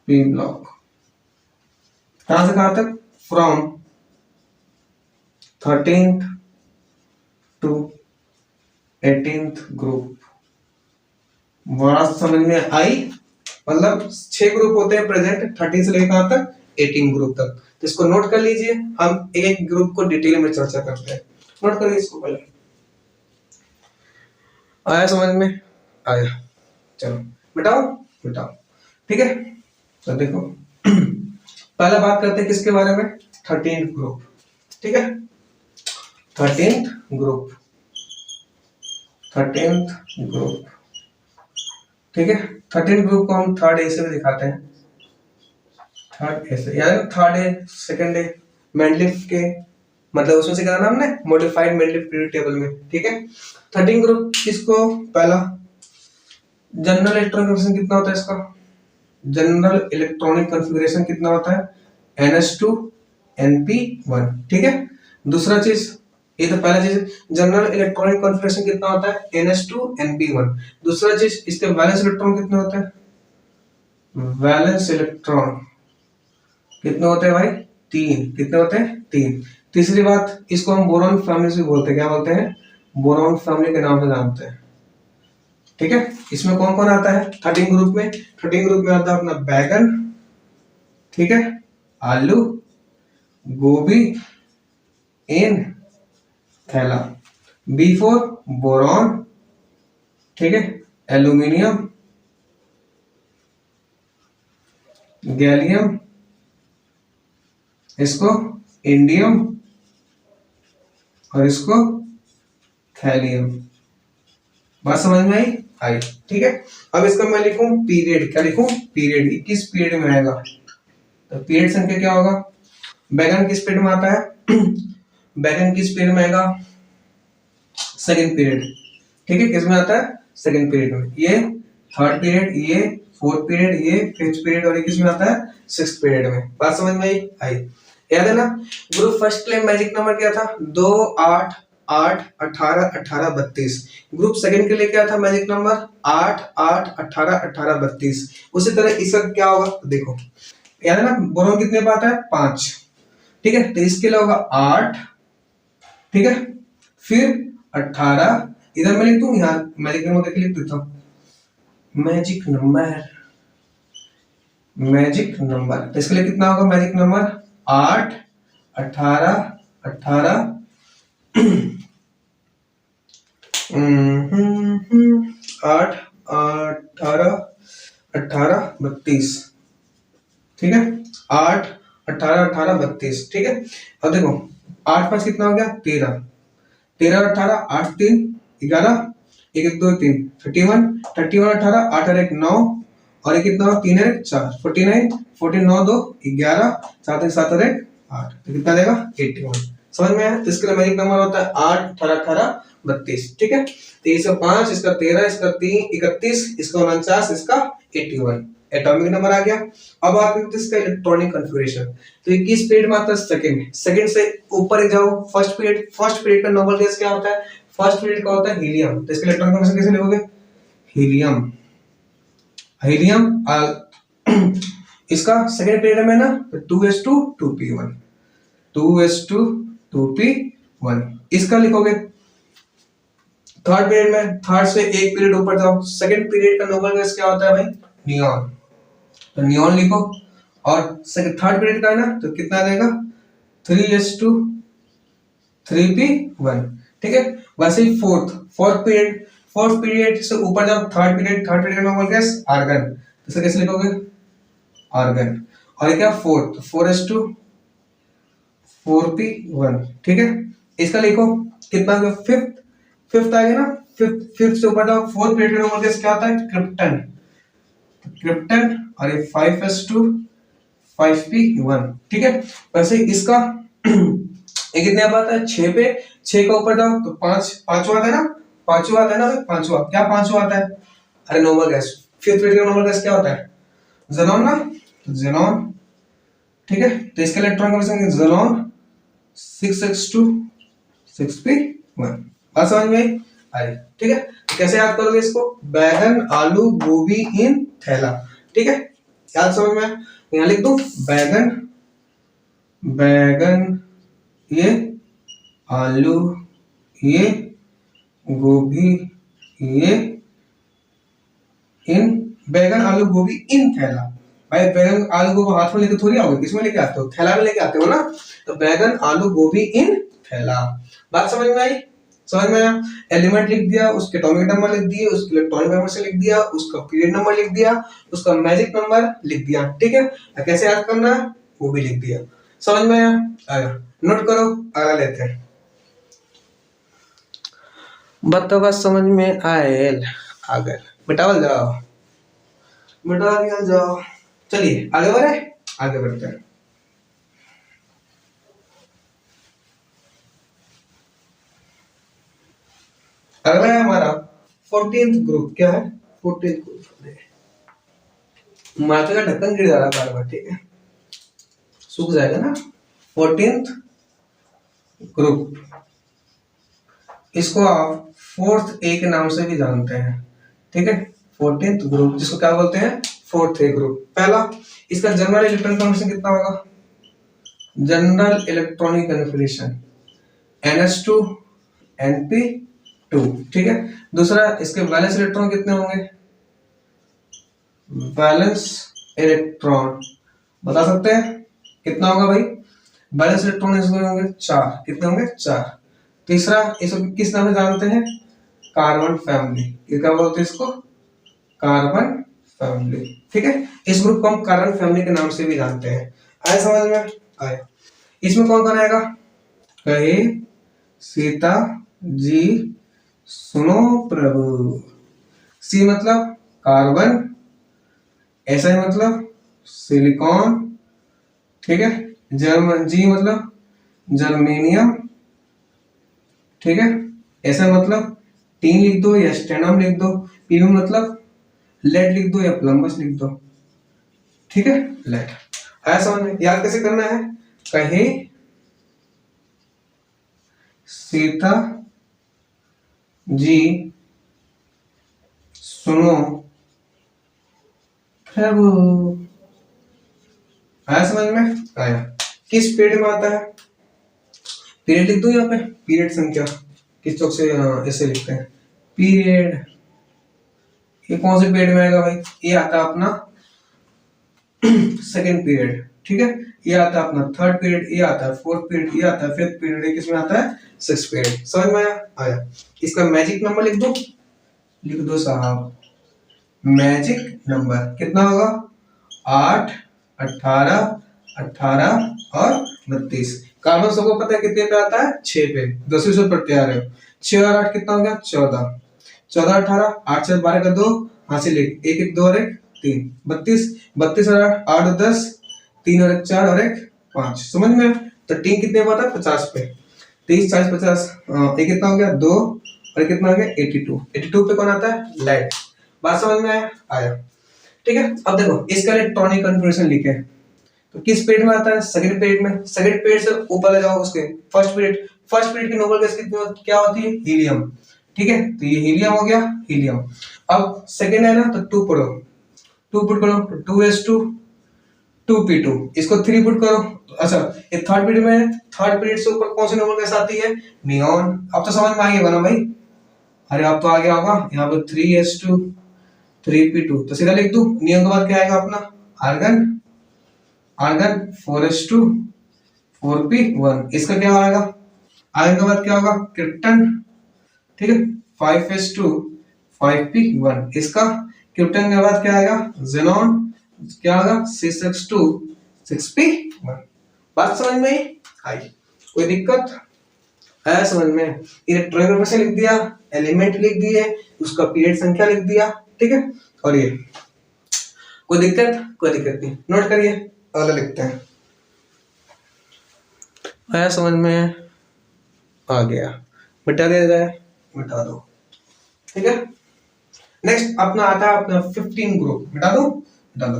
P block. कहां से कहां तक, from 13th to 18th group. बात समझ में आई, मतलब 6 ग्रुप होते हैं प्रेजेंट 13 से लेकर कहां तक, 18 ग्रुप तक। तो इसको नोट कर लीजिए, हम एक ग्रुप को डिटेल में चर्चा करते हैं। नोट करिए इसको पहले। आया समझ में, आया, चलो मिटाओ। ठीक है, तो देखो पहले बात करते हैं किसके बारे में, 13th ग्रुप। ठीक है, 13th ग्रुप, ठीक है। 13th ग्रुप को हम थर्ड ए से भी दिखाते हैं, थर्ड ए से, यानी third A, second A, Mendeleev के मतलब उसमें से कराना हमने मॉडिफाइड मेल्टिव पीरियड टेबल में, ठीक है। 13 ग्रुप किसको, पहला जनरल इलेक्ट्रॉनिक कन्फिगरेशन कितना होता है इसका, जनरल इलेक्ट्रॉनिक कन्फिगरेशन कितना होता है NH2 NP1, ठीक है। दूसरा चीज, ये तो पहला चीज, जनरल इलेक्ट्रॉनिक कॉन्फ़िगरेशन कितना होता है NH2 NP1। दूसरा चीज, इसके वैलेंस इलेक्ट्रॉन कितने होते हैं, वैलेंस इलेक्ट्रॉन कितने होते हैं भाई, 3, कितने होते हैं 3। तीसरी बात, इसको हम बोरॉन फैमिली से बोलते हैं, क्या बोलते हैं, बोरॉन फैमिली के नाम से जानते हैं, ठीक है। इसमें कौन कौन आता है 13 ग्रुप में, 13 ग्रुप में आता है अपना बैगन, ठीक है, आलू, गोभी इन थैला, B4 बोरॉन, ठीक है, एल्यूमिनियम, गैलियम, इसको इंडियम और इसको थैलियम। बात समझ में आई, ठीक है। अब इसका मैं लिखूं पीरियड, क्या लिखूं, पीरियड, 21 पीरियड में आएगा, तो पीरियड संख्या क्या होगा, बैगन किस पीरियड में आता है बैगन किस पीरियड में आएगा, सेकंड पीरियड, ठीक है, किस में आता है, सेकंड पीरियड में। ये थर्ड पीरियड, ये फोर्थ पीरियड, ये फिफ्थ पीरियड, और ये किस में आता है, सिक्स्थ पीरियड में। बात समझ में आई, याद है ना। ग्रुप फर्स्ट के लिए मैजिक नंबर क्या था, 2 8 8 18 18 32। ग्रुप सेकंड के लिए क्या था मैजिक नंबर, 8 8 18 18 32। उसी तरह इसका क्या होगा, देखो याद है ना, बोरॉन कितने पे आता है, 5, ठीक है, तो इसके लिए होगा 8, ठीक है, फिर 18, इधर मैं लिख दूं, यहाँ मैजिक नंबर करके लिख देता हूँ, मैजिक नंबर, मैजिक नंबर, तो इसके लिए कितना होगा मैजिक नंबर, 8 18 18 8 18 18 32, ठीक है, 8 18 18 32, ठीक है। अब देखो 8 5 कितना हो गया, 13, 13 18 8 3 11, 1 2 3 31, 31 18 8 और 1 9, और ये कितना हो, 3 1 4 49, 14 9 2 11, 7 1 7 और 1 8, तो कितना देगा 81। समझ में आया, तो इसके लिए मैजिक नंबर होता है 8 18 18 32, ठीक है। तो इसका 5, इसका 13, इसका 3 31, इसका 49, इसका 81, एटॉमिक नंबर आ गया। अब आप इसका इलेक्ट्रॉनिक कॉन्फ़िगरेशन, तो 21 पीरियड में आता है सेकंड, सेकंड से ऊपर ही जाओ, फर्स्ट पीरियड, फर्स्ट पीरियड का नोबल गैस क्या होता है, फर्स्ट पीरियड का होता है हीलियम, तो इसका इलेक्ट्रॉनिक कॉन्फ़िगरेशन कैसे लिखोगे, हीलियम, हीलियम इसका सेकंड पीरियड में ना 2s2 2p1, 2s2 2p1, इसका लिखोगे थर्ड पीरियड में, थर्ड से एक पीरियड ऊपर जाओ, सेकंड पीरियड का नोबल गैस क्या होता है भाई, नियॉन, तो नियॉन लिखो, और थर्ड पीरियड का है ना, तो कितना देगा 3s2 3p1, ठीक है। वैसे ही फोर्थ पीरियड से ऊपर जाओ, थर्ड पीरियड का नोबल गैस आर्गन, तो इसे कैसे लिखोगे, आर्गन, और ये क्या फोर्थ 4s2 4p1, ठीक है। इसका लिखो कितना, फिफ्थ आ गया ना, फिफ्थ से ऊपर जाओ, फोर्थ पीरियड का नोबल गैस क्या होता है, क्रिप्टन, क्रिप्टन, और ये 5s2 5p1, ठीक है। वैसे इसका ये कितने पे आता है, 6 पे, 6 का ऊपर जाओ तो 5, पांचवा आता है ना, पांचवा आता है ना, पांचवा क्या, पांचवा आता है, अरे नोबल गैस, फिफ्थ पीरियड का नोबल गैस क्या होता है, ज़ेनॉन ना, ज़ेनॉन, ठीक है। तो इसका electron configuration xenon 6s2 6p1। बात समझ में आई, ठीक है। कैसे याद करोगे इसको, बैगन आलू गोभी इन थैला, ठीक है, याद समझ में, यहाँ लिख दो बैगन, बैगन ये, आलू ये, गोभी ये, इन, बैगन आलू गोभी इन थैला। भाई बैगन आलू गोभी हाथ में लेके थोड़ी आओगे, किसमें लेके आते हो, थैला में लेके आते हो ना, तो बैगन आलू गोभी इन थैला। बात समझ में आई, समझ में आया, एलिमेंट लिख दिया, उसके एटॉमिक नंबर लिख दिए, उसके इलेक्ट्रॉनिक नंबर से लिख दिया, उसका पीरियड नंबर लिख दिया, उसका मैजिक नंबर लिख दिया, ठीक है। कैसे याद करना है वो भी लिख दिया, समझ में आया, नोट करो, आगे लेते हैं, बताओ समझ में आए, आगे मिटावल जाओ, मिटा दिया जाओ, चलिए आगे बढ़े, आगे बढ़ते हैं। अगला है हमारा 14th ग्रुप। क्या है? 14th group. माथे का ढक्कन गिर जा रहा है बार बार, ठीक है, सूख जाएगा ना। 14th ग्रुप, इसको आप 4th ए के नाम से भी जानते हैं, ठीक है। 14th ग्रुप जिसको क्या बोलते हैं? 4th ए ग्रुप। पहला, इसका जनरल इलेक्ट्रॉनिक कॉन्फिगरेशन कितना होगा? General electronic configuration NH2 NP2, ठीक है। दूसरा, इसके वैलेंस इलेक्ट्रॉन कितने होंगे? वैलेंस इलेक्ट्रॉन बता सकते हैं कितना होगा भाई? वैलेंस इलेक्ट्रॉन इसमें होंगे 4। कितने होंगे? 4। तीसरा, इसको किस नाम से जानते हैं? Carbon family. ये क्या बोलते हैं इसको? कार्बन फैमिली, ठीक है। इस ग्रुप को हम कार्बन फैमिली के नाम से भी जानते हैं। आए समझ में? आए। इसमें कौन कौन आएगा? कहे सीता जी सुनो प्रभु। सी मतलब कार्बन, ऐसा ही मतलब सिलिकॉन, ठीक है। जी मतलब जर्मेनियम, ठीक है। ऐसा मतलब टीन लिख दो या स्टेनम लिख दो। पी में मतलब लेड लिख दो या प्लम्बस लिख दो, ठीक है। लेड आया समझ में? याद कैसे करना है? कहे सीता जी सुनो प्रभु। आया समझ में? आया। किस पीरियड में आता है? पीरियड लिख दो यहाँ पे, पीरियड संख्या किस चौक से ऐसे लिखते हैं पीरियड। ये कौन से पीरियड में आएगा भाई? ये आता है अपना सेकंड पीरियड, ठीक है। ये आता है अपना थर्ड पीरियड, ये आता है फोर्थ पीरियड, ये आता है फिफ्थ पीरियड, ये किसमें आता है? Sixth period. समझ में आया? आया। इसका मैजिक नंबर लिख दो, लिख दो साहब। मैजिक नंबर कितना होगा? 8, 18, 18 और 32। कार्बन सबको पता है कितने पे आता है? 6 पे। 10वीं से पढ़ते आ रहे हो। 6 और 8 कितना हो गया? 14। 14 18, 8 से 12 का 2, हाथ से लिख, 1 1 2 और 1 3, 32। 32 और 8 और 10, 3 और 1 4 और 1 5। समझ में? तो टीम कितने पे आता है? 50 पे। 30 40 50, एक कितना हो गया? 2 और कितना हो गया? 82। 82 पे कौन आता है? लेड। बात समझ में आया? आया, ठीक है। अब देखो इसका इलेक्ट्रॉनिक कॉन्फ़िगरेशन लिखे, तो किस पीरियड में आता है? सेकंड पीरियड में। सेकंड पीरियड से ऊपर ले जाओ उसके फर्स्ट पीरियड। फर्स्ट पीरियड की नोबल गैस कितनी क्या होती है? हीलियम, ठीक है। तो ये हीलियम हो गया, हीलियम। अब सेकंड है ना, तो 2 पढ़ो, 2 पुट करो, 2s2 2p2। इसको 3 पुट करो। अच्छा, ये थर्ड पीरियड में, थर्ड पीरियड से ऊपर कौन सी नोबल गैस आती है? नियॉन। अब तो समझ में आ गया ना भाई? अरे अब तो आ गया होगा। यहाँ पे 3s2 3p2, तो सीधा लिख दूं। नियॉन के बाद क्या आएगा अपना? Argon, argon 4s2 4p1। इसका क्या आएगा? आर्गन के बाद क्या होगा? क्रिप्टन, ठीक है, 5s2 5p1। इसका क्रिप्टन के बाद क्या आएगा? ज़ेनॉन, क्या आएगा? 6s2 6p1। बात समझ में आई? कोई दिक्कत है समझ में? इलेक्ट्रॉनिक कॉन्फ़िगरेशन लिख दिया, एलिमेंट लिख दिए, उसका पीरियड संख्या लिख दिया, ठीक है। और ये कोई दिक्कत? कोई दिक्कत नहीं। नोट करिए, अगला लिखते हैं। आया समझ में? आ गया। मिटा दिया जाए, मिटा दो, ठीक है। नेक्स्ट अपना आता है अपना 15 ग्रुप। मिटा दो, मिटा दो।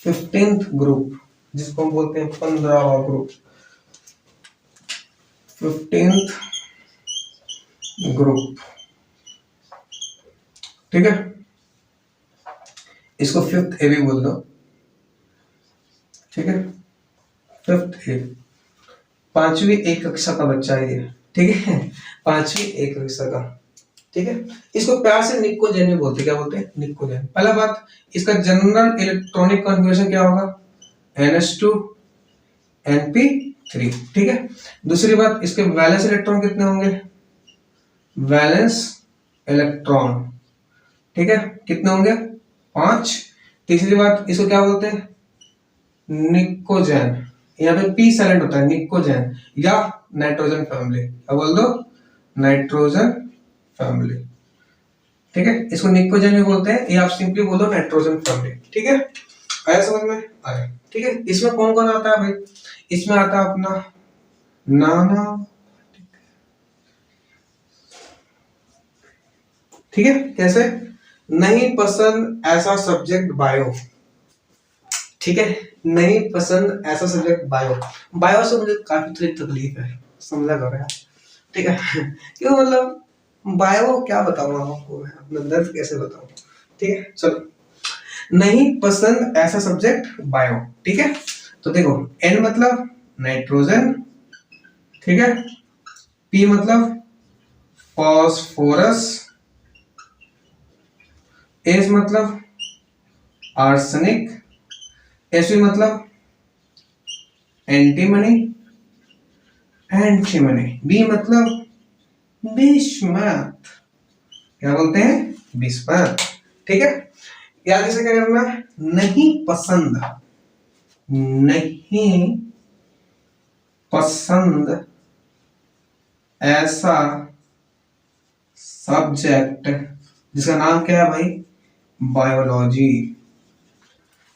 15th ग्रुप जिसको हम बोलते हैं 15वां ग्रुप। 15th ग्रुप, ठीक है। इसको 5th ए भी बोल दो, ठीक है। 5th ए, 5वीं एक कक्षा का बच्चा है ये, ठीक है। 5वीं एक कक्षा का, ठीक है। इसको प्यार से निक्को जैन भी बोलते हैं। क्या बोलते हैं? निक्को जैन। पहला बात, इसका जनरल इलेक्ट्रॉनिक कॉन्फ़िगरेशन क्या होगा? NH2 NP3, ठीक है। दूसरी बात, इसके वैलेंस इलेक्ट्रॉन कितने होंगे? वैलेंस इलेक्ट्रॉन, ठीक है, कितने होंगे? 5। तीसरी बात, इसको क्या बोलते हैं? निकोजेन। यहाँ पे पी साइलेंट होता है, निकोजेन या नाइट्रोजन फैमिली। क्या बोल दो? नाइट्रोजन फैमिली, ठीक है। इसको निकोजेन भी बोलते हैं, या आप सिंपली बोलो नाइट्रोजन फैमिली, ठीक है। आया समझ में? आया, ठीक है। इसमें कौन कौन आता है भाई? इसमें आता है अपना नाना ठीक है, कैसे? नहीं पसंद ऐसा सब्जेक्ट बायो, ठीक है, नहीं पसंद ऐसा सब्जेक्ट बायो। बायो से मुझे काफी थोड़ी तकलीफ है, समझा कर रहे हैं, ठीक है क्यों, मतलब बायो क्या बताऊं आपको, मैं अपना दर्द कैसे बताऊं, ठीक है। चलो, नहीं पसंद ऐसा सब्जेक्ट बायो, ठीक है। तो देखो, एन मतलब नाइट्रोजन, ठीक है, पी मतलब फॉस्फोरस, एस मतलब आर्सेनिक, एसवी मतलब एंटीमनी, एंटीमनी, बी मतलब बिस्मथ, क्या बोलते हैं, बिस्मथ, ठीक है। याद इसे क्या करना है, नहीं पसंद, नहीं पसंद ऐसा सब्जेक्ट जिसका नाम क्या है भाई, बायोलॉजी,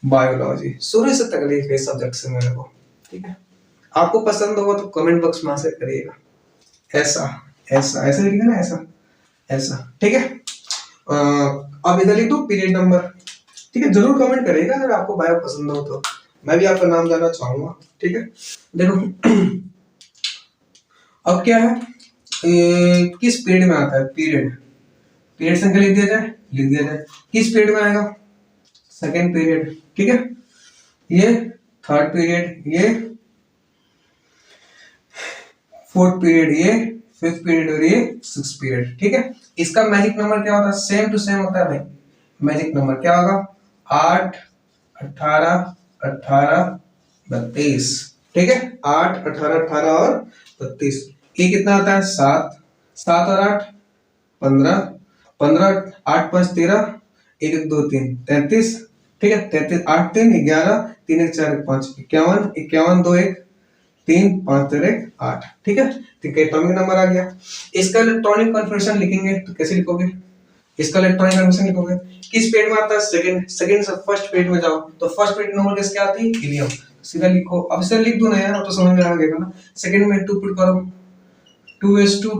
बायोलॉजी। शुरू से तकलीफ है सब्जेक्ट से मेरे को, ठीक है। आपको पसंद होगा तो कमेंट बॉक्स में आंसर करिएगा, ऐसा ऐसा ऐसा लिखिए ना, ऐसा ऐसा, ठीक है। अब इधर लिख दो पीरियड नंबर, ठीक है। जरूर कमेंट करिएगा अगर आपको बायो पसंद हो तो, मैं भी आपका नाम जानना चाहूंगा, ठीक है। देखो अब क्या है, किस पीरियड में आता है, पीरियड, पीरियड संख्या लिख दिया जाए, लिख दिया जाए, किस पीरियड में आएगा, सेकेंड पीरियड, ठीक है। ये थर्ड पीरियड, ये फोर्थ पीरियड, ये फिफ्थ पीरियड और ये सिक्स पीरियड, ठीक है। इसका मैजिक नंबर क्या होता है, सेम टू सेम होता है भाई। मैजिक नंबर क्या होगा, 8, 18, 18, 32, ठीक है। 8, 18, 18 और 32, ये कितना आता है, 7, 7 और 8 15, 15, 8 5 13, 1 1 2 3 33, ठीक है। 33, 8 3 11, 3 1 4 5 51, 51 2 1 3 5 3 8, ठीक है। ठीक है, एटॉमिक नंबर आ गया। इसका इलेक्ट्रॉनिक कॉन्फ़िगरेशन लिखेंगे तो कैसे लिखोगे, इसका इलेक्ट्रॉनिक कॉन्फ़िगरेशन लिखोगे, किस पेज में आता है, सेकंड, सेकंड से फर्स्ट पेज में जाओ तो फर्स्ट पेज नंबर किसके आती है, हीलियम, सीधा लिखो। अब इसे लिख दो ना यार, तो समझ में आ जाएगा ना। सेकंड में 2 पुट करो, 2s2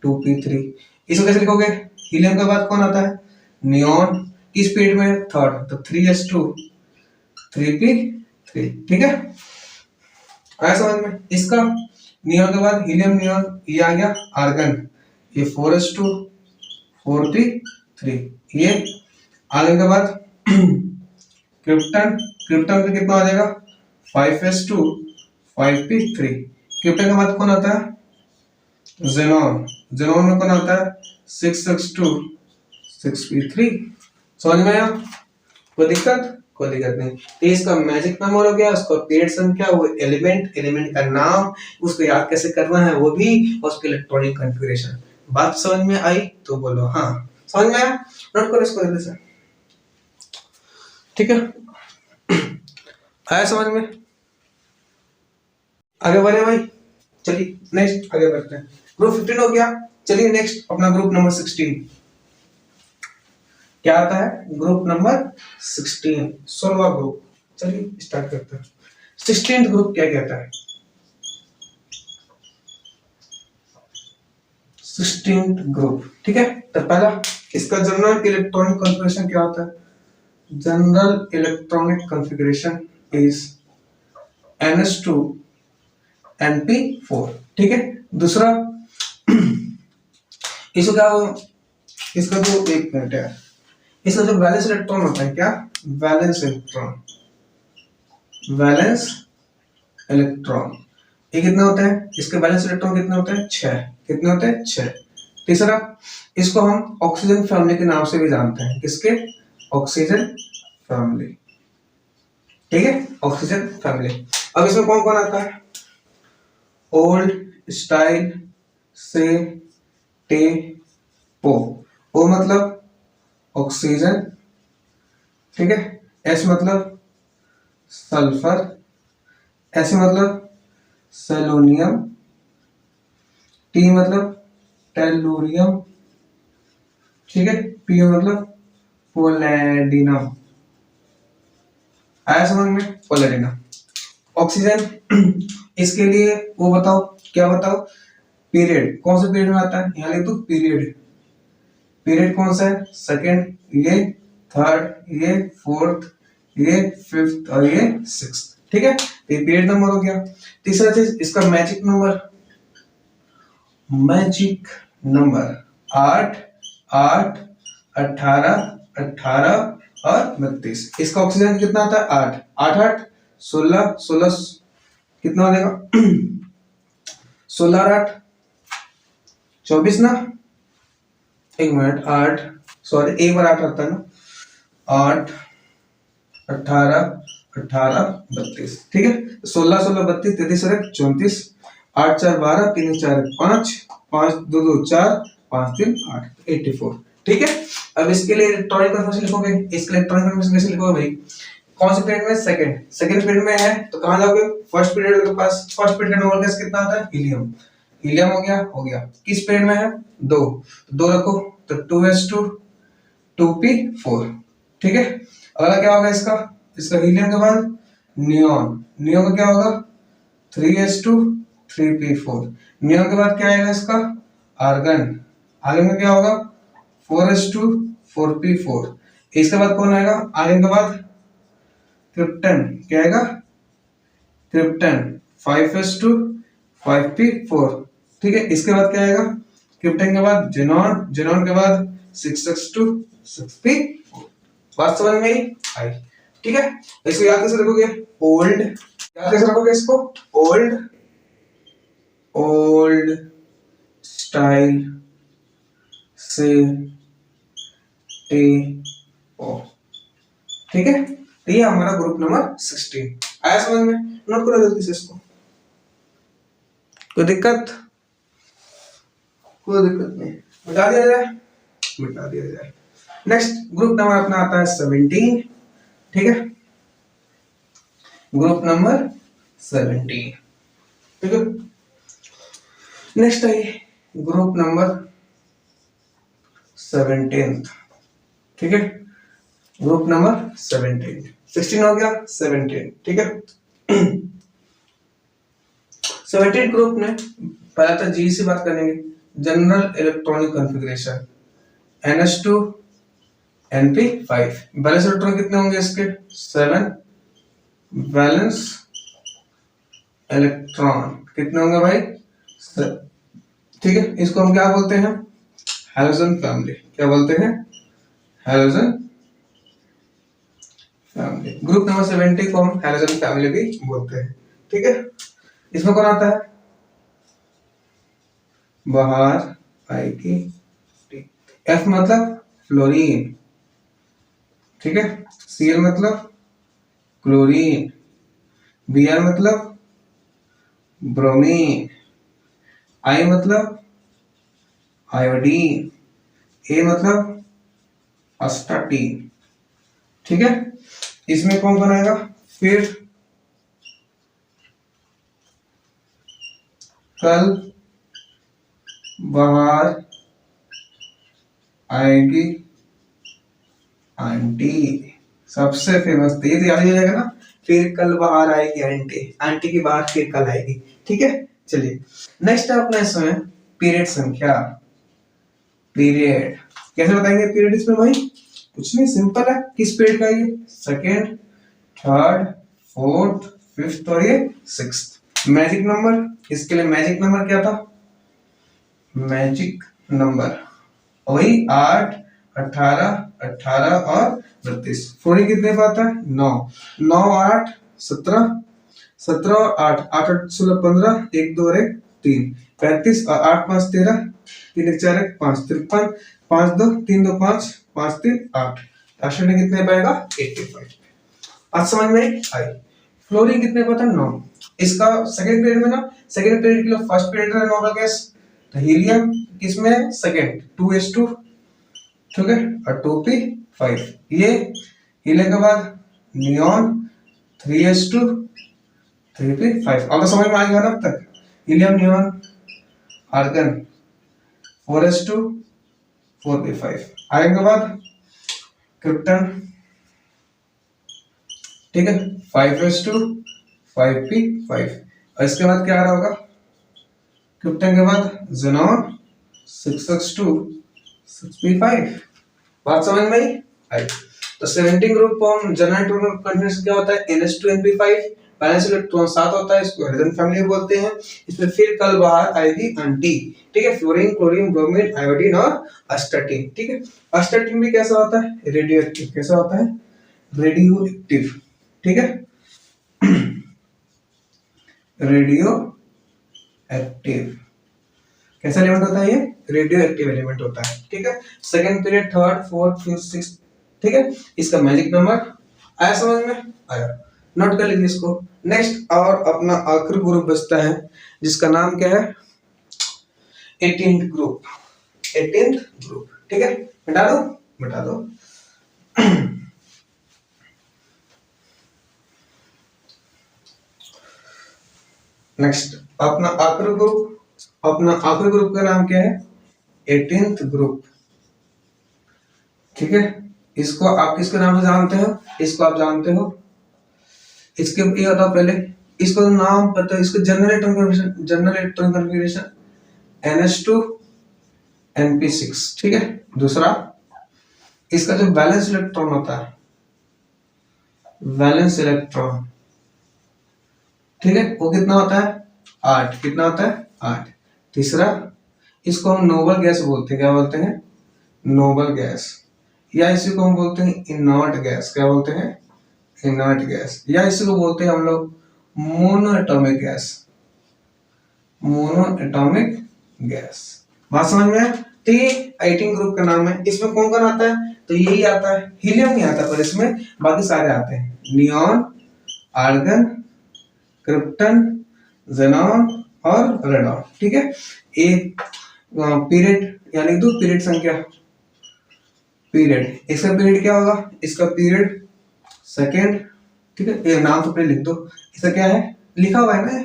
2p3, इसको कैसे लिखोगे, हीलियम के बाद कौन आता है, नियॉन, किस पेज में, थर्ड, तो 3s2 3p3, ठीक है। आया समझ में। इसका नियॉन के बाद हीलियम, नियॉन, ये आ गया आर्गन, ये 4s2 4p3, ये आर्गन के बाद क्रिप्टन, क्रिप्टन का कितना आ जाएगा, 5s2 5p3, क्रिप्टन के बाद कौन आता है, जेनॉन, जेनॉन में कौन आता है, 6s2 6p3। समझ में आया, कोई दिक्कत, कोई दिक्कत नहीं। तो इसका मैजिक नंबर हो गया, उसका पीरियड संख्या, वो एलिमेंट, एलिमेंट का नाम, उसको याद कैसे करना है वो भी, और उसके इलेक्ट्रॉनिक कॉन्फ़िगरेशन। बात समझ में आई तो बोलो हाँ, समझ में आया, नोट करो इसको जल्दी से, ठीक है। आया समझ में, आगे बढ़े भाई, चलिए नेक्स्ट आगे बढ़ते हैं। ग्रुप 15 हो गया, चलिए नेक्स्ट अपना ग्रुप नंबर 16 क्या आता है, ग्रुप नंबर 16, 16वां ग्रुप। चलिए स्टार्ट करते हैं। 16th ग्रुप क्या कहता है, 16th ग्रुप, ठीक है। तो पहला इसका जनरल इलेक्ट्रॉनिक कॉन्फ़िगरेशन क्या होता है, general electronic configuration is ns2 np4, ठीक है। दूसरा इसका वो, इसका जो एक मिनट है, इसका जो वैलेंस इलेक्ट्रॉन होता है, क्या, वैलेंस इलेक्ट्रॉन, वैलेंस इलेक्ट्रॉन, ये कितना होता है, इसके वैलेंस इलेक्ट्रॉन कितने होते हैं, 6, कितने होते हैं, 6। तीसरा, इसको हम ऑक्सीजन फैमिली के नाम से भी जानते हैं, किसके, ऑक्सीजन फैमिली, ठीक है, ऑक्सीजन फैमिली। अब इसमें कौन कौन आता है, ओल्ड स्टाइल से टे पो, ओ मतलब ऑक्सीजन, ठीक है, एस मतलब सल्फर, एस मतलब सेलोनियम, टी मतलब टेलुरियम, ठीक है, पी मतलब पोलैडिनम। आया समझ में, पोलैडिनम। ऑक्सीजन इसके लिए वो बताओ, क्या बताओ, पीरियड, कौन से पीरियड में आता है, यहाँ लिख दो पीरियड, पीरियड कौन सा है, सेकेंड, ये थर्ड, ये फोर्थ, ये फिफ्थ और ये सिक्स्थ। ठीक है, तो ये पीरियड नंबर हो गया। तीसरा चीज इसका मैजिक नंबर, मैजिक नंबर 8, 8, 18, 18 और 32। इसका ऑक्सीजन कितना आता है, 8, 8, 8, 16, 16 कितना हो जाएगा 16 और 8 24 ना, एक मिनट, 8 सॉरी एक बार 8 आता है ना, 8, 18, 18, 32। ठीक है, 16, 16, 32, 33 और 34, 8, 4, 12, 3, 4, 5, 5, 2, 2, 4, 5, 3, 8, 84। ठीक है, अब इसके लिए इलेक्ट्रॉनिक कन्फर्मेशन लिखोगे, इसके इलेक्ट्रॉनिक कन्फर्मेशन कैसे लिखोगे भाई, कौन से पीरियड में, सेकंड, सेकंड पीरियड में है तो कहां जाओगे, फर्स्ट पीरियड के पास। फर्स्ट पीरियड का नंबर गैस कितना आता है, हीलियम, हीलियम हो गया। किस पीरियड में है, 2, तो 2 रखो, तो 2s2 2p4। ठीक है, अगला क्या होगा इसका, इसका हीलियम के बाद नियॉन, नियॉन का क्या होगा 3s2 3p4। नियॉन के बाद क्या आएगा इसका, आर्गन, आर्गन का क्या होगा 4s2 4p4। इसके बाद कौन आएगा, आर्गन के बाद क्रिप्टन, क्या आएगा क्रिप्टन 5s2 5p4। ठीक है, इसके बाद क्या आएगा, क्रिप्टन के बाद जेनॉन, जेनॉन के बाद 6s2 6p4। बात समझ में आई। ठीक है, इसको याद कैसे रखोगे, ओल्ड, याद कैसे रखोगे इसको, ओल्ड, ओल्ड स्टाइल से टी ओ। ठीक है, तो ये हमारा ग्रुप नंबर 16 आया समझ में, नोट करो जल्दी से इसको, कोई दिक्कत, कोई दिक्कत नहीं, मिटा दिया जाए, मिटा दिया जाए। नेक्स्ट ग्रुप नंबर अपना आता है 17। ठीक है, ग्रुप नंबर 17। ठीक है, नेक्स्ट आइए ग्रुप नंबर 17। ठीक है, ग्रुप नंबर 17, 16 हो गया 17। ठीक है 17 ग्रुप में पहला तो जी से बात करेंगे, general electronic configuration, NH2 NP5। Balance electron कितने होंगे इसके, 7 बैलेंस इलेक्ट्रॉन कितने होंगे भाई, 7। ठीक है, इसको हम क्या बोलते हैं, हैलोजन फैमिली, क्या बोलते हैं, हैलोजन फैमिली। ग्रुप नंबर 70 को हम हैलोजन फैमिली भी बोलते हैं। ठीक है, इसमें कौन आता है, बाहर आएगी, F मतलब फ्लोरीन, ठीक है, Cl मतलब क्लोरीन, Br मतलब ब्रोमीन, I मतलब आयोडीन, A मतलब अस्टाटीन। ठीक है, इसमें कौन कौन आएगा, फिर कल बाहर आएगी आंटी, सबसे फेमस, तो ये तो याद ही हो जाएगा ना, फिर कल बाहर आएगी आंटी, आंटी की बाहर फिर कल आएगी। ठीक है, चलिए नेक्स्ट है अपना इसमें पीरियड संख्या, पीरियड कैसे बताएंगे पीरियड इसमें भाई, कुछ नहीं, सिंपल है, किस पीरियड का ये, सेकेंड, थर्ड, फोर्थ, फिफ्थ और ये सिक्स्थ। मैजिक नंबर, इसके लिए मैजिक नंबर क्या था, मैजिक नंबर वही 8, 18, 18 और 32। फ्लोरीन कितने पे आता है, 9, 9, 8, 17, 17 और 8, 8, 8, 16, 15, 1, 2 और 1, 3, 35 और 8, 5, 13, 3, 1, 4, 1, 5, 53, 5, 2, 3, 2, 5, 5, 3, 8, राशन में कितने पाएगा 85। आज समझ में आई। फ्लोरीन कितने पे आता है, 9। इसका सेकंड पीरियड में ना, सेकंड पीरियड के लिए फर्स्ट पीरियड का नॉर्मल गैस, तो हीलियम किसमें, सेकंड 2s2, ठीक है, और 2p5। ये हीलियम के बाद नियॉन 3s2 3p5। अब तो समझ में आ गया ना अब तक, helium, neon, argon 4s2 4p5। Argon के बाद क्रिप्टन, ठीक है, 5s2 5p5। और इसके बाद क्या आ रहा होगा, क्रिप्टन के बाद ज़ेनॉन 6s2 6p5। बात समझ में आई। तो 17 group form general electron configuration क्या होता है, NH2np5, बैलेंस इलेक्ट्रॉन 7 होता है, इसको हाइड्रोजन फैमिली बोलते हैं। इसमें फिर कल बाहर आएगी एंटी, ठीक है, फ्लोरीन, क्लोरीन, ब्रोमीन, आयोडीन और अस्टाटीन। ठीक है, अस्टाटीन भी कैसा होता है, रेडियो एक्टिव। कैसा होता है, रेडियो एक्टिव। ठीक है, रेडियो एक्टिव कैसा एलिमेंट होता है, ये रेडियो एक्टिव एलिमेंट होता है। ठीक है, second period, third, fourth, fifth, sixth. ठीक है, इसका मैजिक नंबर आया समझ में, आया, नोट कर लीजिए इसको। नेक्स्ट और अपना आखिरी ग्रुप बचता है जिसका नाम क्या है, 18th ग्रुप। 18th ग्रुप, ठीक है, मिटा दो, मिटा दो। नेक्स्ट अपना आखिरी ग्रुप, अपना आखिरी ग्रुप का नाम क्या है, 18th ग्रुप। ठीक है, इसको आप किसके नाम से जानते हो, इसको आप जानते हो, इसके ये बताओ पहले, इसको नाम पता है, इसको general electron configuration NH2 np6। ठीक है, दूसरा इसका जो वैलेंस इलेक्ट्रॉन होता है, वैलेंस इलेक्ट्रॉन, ठीक है, वो कितना होता है, 8। कितना होता है, 8। तीसरा इसको हम नोबल गैस बोलते हैं, क्या बोलते हैं, नोबल गैस, या इसी को हम बोलते हैं इनर्ट गैस। क्या बोलते हैं, इनर्ट गैस, या इसी को बोलते हैं हम लोग mono atomic gas, mono atomic gas. बात समझ में। तो ये 18 ग्रुप का नाम है। इसमें कौन कौन आता है, तो यही आता है, हीलियम नहीं आता, पर इसमें बाकी सारे आते हैं, नियॉन, आर्गन, क्रिप्टन, ज़ेनॉन और रेडॉन। ठीक है, एक पीरियड यानी दो पीरियड संख्या, पीरियड, इसका पीरियड क्या होगा, इसका पीरियड सेकेंड। ठीक है, ये नाम तो पहले लिख दो, इसका क्या है, लिखा हुआ है ना,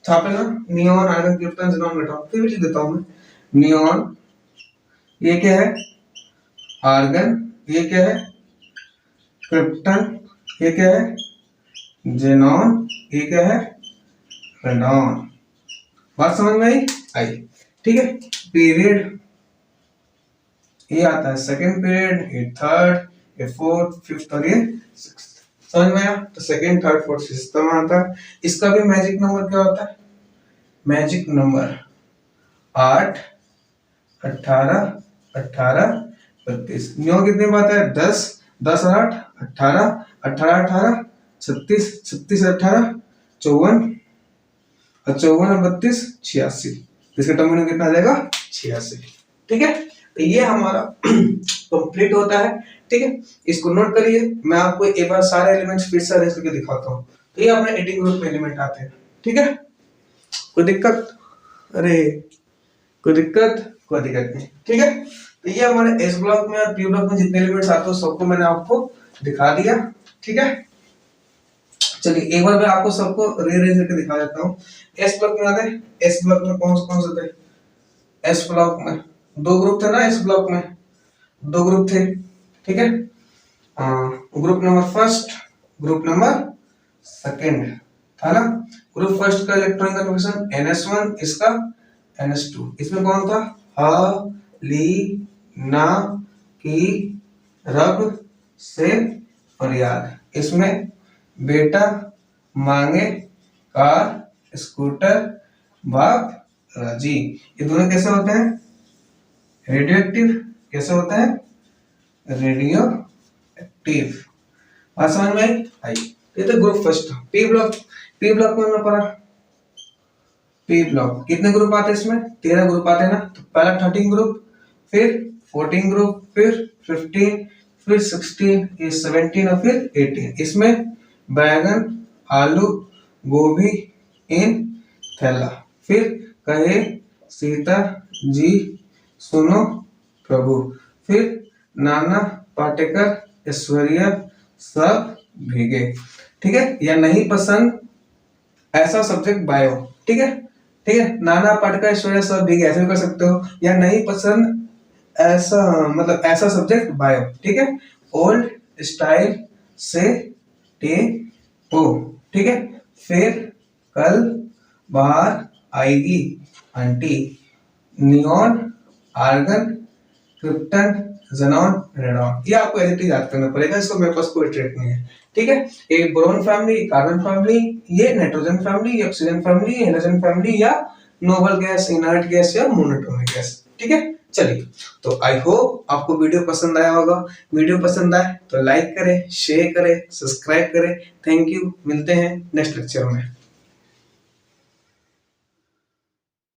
छापे ना, neon, argon, krypton, xenon, radon. फिर भी लिख देता हूं मैं, नियॉन, ये क्या है, आर्गन, ये क्या है, क्रिप्टन, ये क्या है, ज़ेनॉन, ये क्या है, रेडॉन। बात समझ में आई। ठीक है, पीरियड ये आता है सेकंड पीरियड, ये थर्ड, ये फोर्थ, फिफ्थ और ये सिक्स्थ। समझ में आया। तो सेकंड, थर्ड, फोर्थ, सिक्स्थ में आता है। इसका भी मैजिक नंबर क्या होता है, मैजिक नंबर 8, 18, 18, 32। न्यू कितने बात है, 10, 10 और 8, 18, 18, 18, 36, 36, 18, 54 और 54 और 32, 86। इसका टर्म कितना आ जाएगा, 86। ठीक है, तो ये हमारा कंप्लीट होता है। ठीक है, इसको नोट करिए। मैं आपको एक बार सारे एलिमेंट्स फिर से अरेंज करके दिखाता हूँ। तो ये अपने 18 ग्रुप में एलिमेंट आते हैं। ठीक है, कोई दिक्कत, अरे कोई दिक्कत, कोई दिक्कत नहीं। ठीक है, तो ये हमारे एस ब्लॉक में और पी ब्लॉक में जितने एलिमेंट्स आते हैं सबको मैंने आपको दिखा दिया। ठीक है, चलिए एक बार मैं आपको सबको रीअरेंज करके दिखा देता हूँ। एस ब्लॉक में आते हैं, एस ब्लॉक में कौन से थे, एस ब्लॉक में दो ग्रुप थे ना, एस ब्लॉक में दो ग्रुप थे। ठीक है, group number first, group number second था ना। ग्रुप फर्स्ट का इलेक्ट्रॉन कन्फर्मेशन NS1, इसका NS2। इसमें कौन था, ह, ली, ना, की, रब, से, फरियाद। इसमें बेटा, मांगे, कार, स्कूटर, बाप, राजी। ये दोनों कैसे होते हैं, रेडियो एक्टिव। कैसे होता है, रेडियो एक्टिव। बात समझ में आई। ये तो group first. P block, P block में पढ़ा, पी ब्लॉक कितने ग्रुप आते हैं, इसमें 13 ग्रुप आते हैं ना। तो पहला 13 ग्रुप, फिर 14 ग्रुप, फिर 15, फिर 16, ये 17 और फिर 18। इसमें बैगन, आलू, गोभी, इन, थैला। फिर कहे, सीता जी, सुनो प्रभु। फिर नाना, पाटेकर, ऐश्वर्या, सब भीगे। ठीक है, या नहीं पसंद ऐसा सब्जेक्ट बायो। ठीक है, ठीक है, नाना, पाटेकर, ऐश्वर्या, सब भीगे ऐसे भी कर सकते हो, या नहीं पसंद ऐसा, मतलब ऐसा सब्जेक्ट बायो। ठीक है, ओल्ड स्टाइल से टे ओ। ठीक है, फिर कल बाहर आएगी aunty, neon, argon, krypton, xenon, radon. ये आपको एज इट इज याद करना पड़ेगा, इसको मेरे पास कोई ट्रिक नहीं है। ठीक है, ये बोरोन फैमिली, कार्बन फैमिली, ये नाइट्रोजन फैमिली, ये ऑक्सीजन फैमिली, हेलोजन फैमिली, या नोबल गैस, इनर्ट गैस या मोनोटोनिक गैस। ठीक है, चलिए, तो आई होप आपको वीडियो पसंद आया होगा। वीडियो पसंद आए तो लाइक करें, शेयर करें, सब्सक्राइब करें। थैंक यू, मिलते हैं नेक्स्ट लेक्चर में।